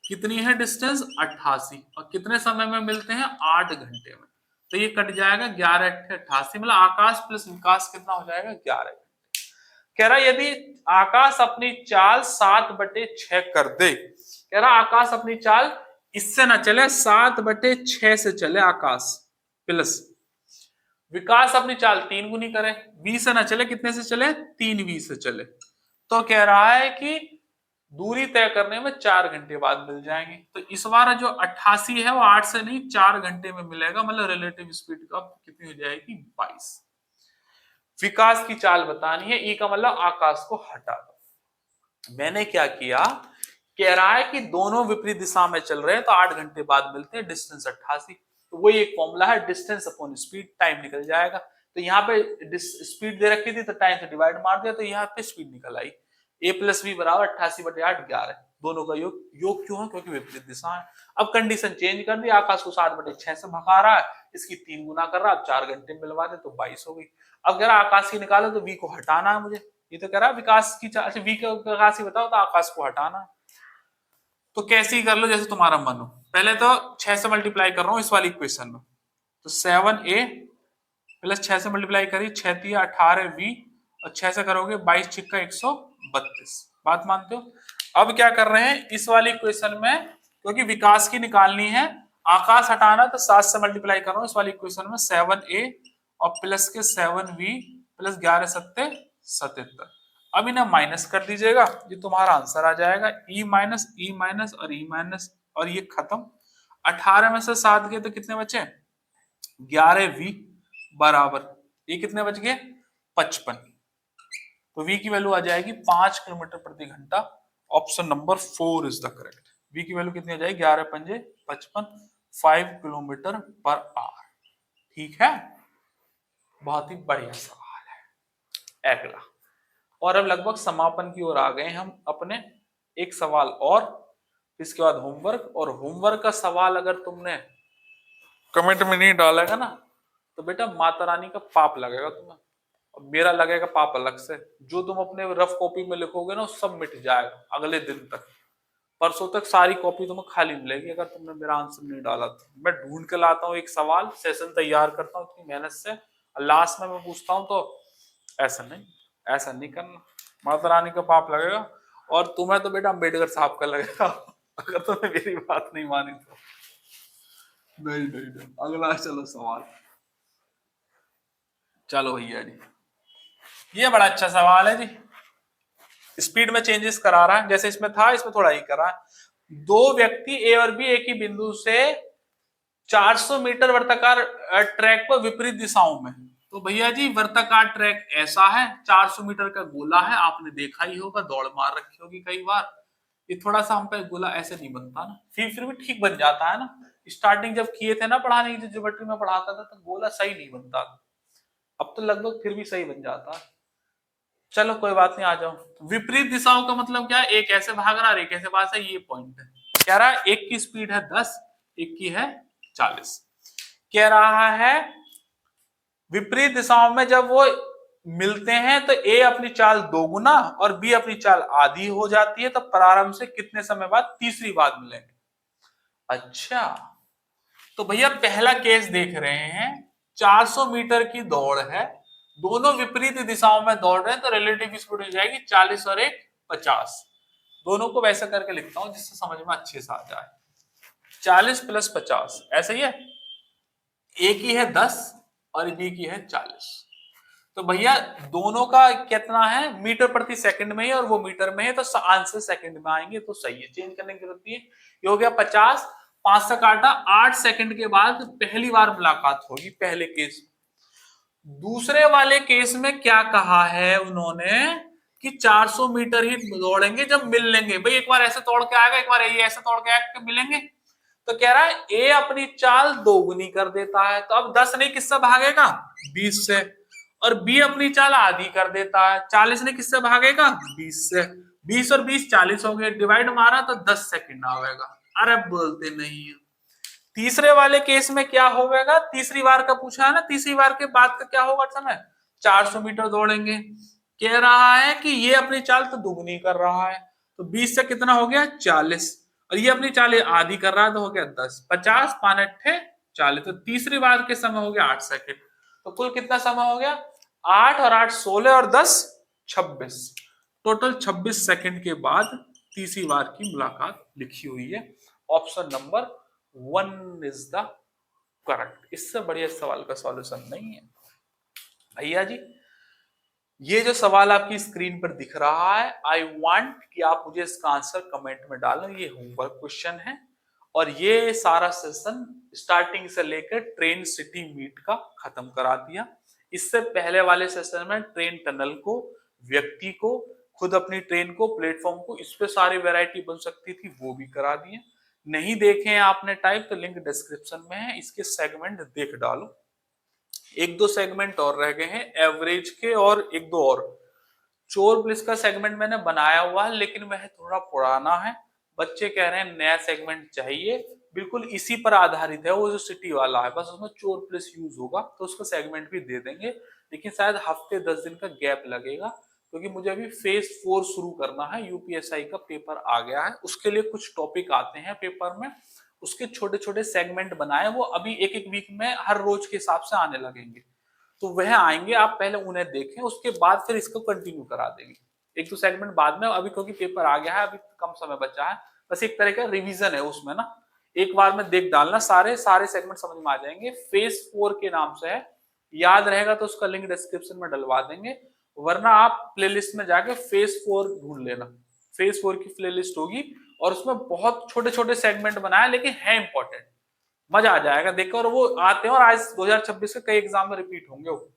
S1: कितनी है डिस्टेंस 88 और कितने समय में मिलते हैं 8 घंटे में, तो ये कट जाएगा 11 88, मतलब आकाश प्लस विकास कितना हो जाएगा 11 घंटे। कह रहा यदि आकाश अपनी चाल 7/6 कर दे, कह रहा आकाश अपनी चाल इससे ना चले 7/6 से चले आकाश, प्लस विकास अपनी चाल 3 गुनी करे, 20 से ना चले, कितने से चले 3 से चले, तो कह रहा है कि दूरी तय करने में 4 घंटे बाद मिल जाएंगे। तो इस बार जो 88 है वो 8 से नहीं 4 घंटे में मिलेगा, मतलब रिलेटिव स्पीड का कितनी हो जाएगी 22। विकास की चाल बतानी है, ई का मतलब आकाश को हटा दो। मैंने क्या किया, कह रहा है कि दोनों विपरीत दिशा में चल रहे हैं तो 8 घंटे बाद मिलते हैं, डिस्टेंस 88, तो वही एक फॉर्मूला है, डिस्टेंस अपॉन स्पीड, टाइम निकल जाएगा। तो यहाँ पे स्पीड दे रखी थी तो टाइम से डिवाइड मार दिया, तो यहाँ पे स्पीड निकल आई। a प्लस बी बराबर 88/8 11, दोनों का योग, योग क्यों है, क्योंकि विपरीत दिशा है। अब कंडीशन चेंज कर दी, आकाश को 7/6 से भगा रहा है, इसकी 3 गुना कर रहा है, अब 4 घंटे में मिलवा दे तो 22 हो गई। अब कह रहा आकाश की निकालो तो v को हटाना है मुझे, ये तो कह रहा है विकास की, अच्छा v का आकाश ही बताओ, तो आकाश को हटाना है। तो कैसे ही कर लो जैसे तुम्हारा मन हो। पहले तो 6 से मल्टीप्लाई कर रहा हूं इस वाली इक्वेशन में, तो 7a प्लस 6 से मल्टीप्लाई करी 6 × 18v और 6 से करोगे 22 छिक्का 132। बात मानते हो? अब क्या कर रहे हैं इस वाली इक्वेशन में, क्योंकि विकास की निकालनी है, आकाश हटाना, तो 7 से मल्टीप्लाई कर रहा हूं इस वाली इक्वेशन में, 7a और प्लस के 7v प्लस 11 सत्ते 77। अब इन्हें माइनस कर दीजिएगा, ये तुम्हारा आंसर आ जाएगा। ई माइनस और ई माइनस और ये खत्म। 18 में से 7 गए तो कितने बचे? 11v बराबर ये कितने बच गए? 55। तो v की वैल्यू आ जाएगी 5 किलोमीटर प्रति घंटा। Option number 4 is the correct. v की वैल्यू कितनी आ जाएगी? 11 पंजे 55, 5 किलोमीटर पर आवर। ठीक है, बहुत ही बढ़िया सवाल है। अगला, और अब लगभग समापन की ओर आ गए हम अपने। एक सवाल और, इसके बाद होमवर्क। और होमवर्क का सवाल अगर तुमने कमेंट में नहीं डालेगा ना तो बेटा माता रानी का पाप लगेगा तुम्हें, और मेरा लगेगा पाप अलग से। जो तुम अपने रफ कॉपी में लिखोगे ना सब मिट जाएगा अगले दिन तक। परसों तक सारी कॉपी तुम्हें खाली मिलेगी अगर तुमने मेरा आंसर नहीं डाला तो। मैं ढूंढ के लाता हूँ एक सवाल, सेशन तैयार करता हूँ इतनी मेहनत से, और लास्ट में मैं पूछता हूँ तो ऐसा नहीं करना, माता रानी का पाप लगेगा। और तुम्हें तो बेटा अम्बेडकर साहब का लगेगा अगर तुमने मेरी बात नहीं मानी तो। नहीं। अगला चलो सवाल। चलो भैया जी, ये बड़ा अच्छा सवाल है जी। स्पीड में चेंजेस करा रहा है, जैसे इसमें था इसमें थोड़ा ही करा है। दो व्यक्ति ए और बी एक ही बिंदु से 400 मीटर वर्ताकार ट्रैक पर विपरीत दिशाओं में। तो भैया जी वर्ताकार ट्रैक ऐसा है, 400 मीटर का गोला है, आपने देखा ही होगा, दौड़ मार रखी होगी कई बार। ये थोड़ा सा हम पे गोला ऐसे नहीं बनता ना, फिर भी ठीक बन जाता है ना। स्टार्टिंग जब किए थे ना पढ़ाने की, ज्योमेट्री में पढ़ाता था तो गोला सही नहीं बनता, अब तो लगभग फिर भी सही बन जाता है। चलो कोई बात नहीं, आ जाओ। विपरीत दिशाओं का मतलब क्या है? एक ऐसे भाग रहा है, एक ऐसे पास है, ये पॉइंट है। कह रहा है एक की स्पीड है 10, एक की है 40। कह रहा है विपरीत दिशाओं में जब वो मिलते हैं तो ए अपनी चाल दोगुना और बी अपनी चाल आधी हो जाती है, तो प्रारंभ से कितने समय बाद तीसरी बार मिलेंगे? अच्छा, तो भैया पहला केस देख रहे हैं, 400 मीटर की दौड़ है, दोनों विपरीत दिशाओं में दौड़ रहे हैं, तो रिलेटिव स्पीड हो जाएगी 40 और एक 50। दोनों को वैसे करके लिखता हूं जिससे समझ में अच्छे से आ जाए। 40 प्लस 50 ऐसा ही है, ए की है 10 और बी की है 40। तो भैया दोनों का कितना है? मीटर प्रति सेकंड में ही, और वो मीटर में है तो आंसर सेकंड में आएंगे, तो सही है, चेंज करने की जरूरत नहीं है। ये हो गया 50, 5 से काटा, 8 सेकंड के बाद पहली बार मुलाकात होगी पहले केस। दूसरे वाले केस में क्या कहा है उन्होंने कि 400 मीटर ही दौड़ेंगे जब मिल लेंगे। भाई एक बार ऐसे तोड़ के आएगा, एक बार ये ऐसे तोड़ के आएगा, मिलेंगे। तो कह रहा है ए अपनी चाल दोगुनी कर देता है, तो अब 10 नहीं किससे भागेगा? 20 से। और बी अपनी चाल आधी कर देता है, 40 ने किससे भागेगा? 20 से। 20 और 20 40 हो गए, डिवाइड मारा तो 10 सेकंड आवेगा। अरे बोलते नहीं है। तीसरे वाले केस में क्या होगा? तीसरी बार का पूछा है ना, तीसरी बार के बाद का क्या होगा समय? 400 मीटर दौड़ेंगे। कह रहा है कि ये अपनी चाल तो दुगनी कर रहा है, तो 20 से कितना हो गया? 40, और ये अपनी चाल आधी कर रहा है तो हो गया 10। 50 5 अट्ठे 40, तो तीसरी बार के समय हो गया 8 सेकंड। तो कुल कितना समय हो गया? 8 और 8 16 और 10 26, टोटल 26 सेकंड के बाद तीसरी बार की मुलाकात लिखी हुई है। Option number 1 is the correct. इससे बढ़िया सवाल का सॉल्यूशन नहीं है भैया जी। ये जो सवाल आपकी स्क्रीन पर दिख रहा है, आई वांट कि आप मुझे इसका आंसर कमेंट में डालें। ये होमवर्क क्वेश्चन है, और ये सारा सेशन स्टार्टिंग से लेकर ट्रेन सिटी मीट का खत्म करा दिया। इससे पहले वाले सेशन में ट्रेन टनल को, व्यक्ति को, खुद अपनी ट्रेन को, प्लेटफॉर्म को, इस पे सारी वैरायटी बन सकती थी, वो भी करा दिए। नहीं देखे हैं आपने टाइप, तो लिंक डिस्क्रिप्शन में है, इसके सेगमेंट देख डालो। एक दो सेगमेंट और रह गए हैं एवरेज के, और एक दो और। चोर पुलिस का सेगमेंट मैंने बनाया हुआ है, लेकिन वह थोड़ा पुराना है। बच्चे कह रहे हैं नया सेगमेंट चाहिए, बिल्कुल इसी पर आधारित है वो जो सिटी वाला है, बस उसमें चोर पुलिस यूज होगा, तो उसको सेगमेंट भी दे देंगे। लेकिन शायद हफ्ते 10 दिन का गैप लगेगा, क्योंकि मुझे अभी फेज 4 शुरू करना है। यूपीएसआई का पेपर आ गया है, उसके लिए कुछ टॉपिक आते हैं पेपर में, उसके छोटे छोटे सेगमेंट बनाए, वो अभी एक एक वीक में हर रोज के हिसाब से आने लगेंगे। तो वह आएंगे, आप पहले उन्हें देखें, उसके बाद फिर इसको कंटिन्यू करा देंगे। एक दो सेगमेंट बाद में, अभी क्योंकि पेपर आ गया है, अभी कम समय बचा है, बस एक तरह का रिवीजन है उसमें ना, एक बार में देख डालना, सारे सारे सेगमेंट समझ में आ जाएंगे। फेज 4 के नाम से है, याद रहेगा तो उसका लिंक डिस्क्रिप्शन में डलवा देंगे, वरना आप प्लेलिस्ट में जाके फेज 4 ढूंढ लेना। फेज 4 की प्लेलिस्ट होगी और उसमें बहुत छोटे छोटे सेगमेंट बनाए, लेकिन है इंपॉर्टेंट, मजा आ जाएगा देखकर, और वो आते हैं और आज 2026 के कई एग्जाम में रिपीट होंगे वो।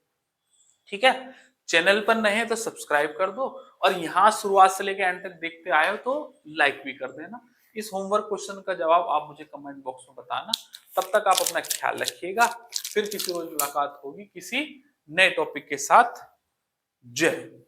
S1: ठीक है, चैनल पर नए हैं तो सब्सक्राइब कर दो, और यहाँ शुरुआत से लेकर एंड तक देखते आए हो तो लाइक भी कर देना। इस होमवर्क क्वेश्चन का जवाब आप मुझे कमेंट बॉक्स में बताना। तब तक आप अपना ख्याल रखिएगा, फिर किसी रोज मुलाकात होगी किसी नए टॉपिक के साथ। जय हिंद।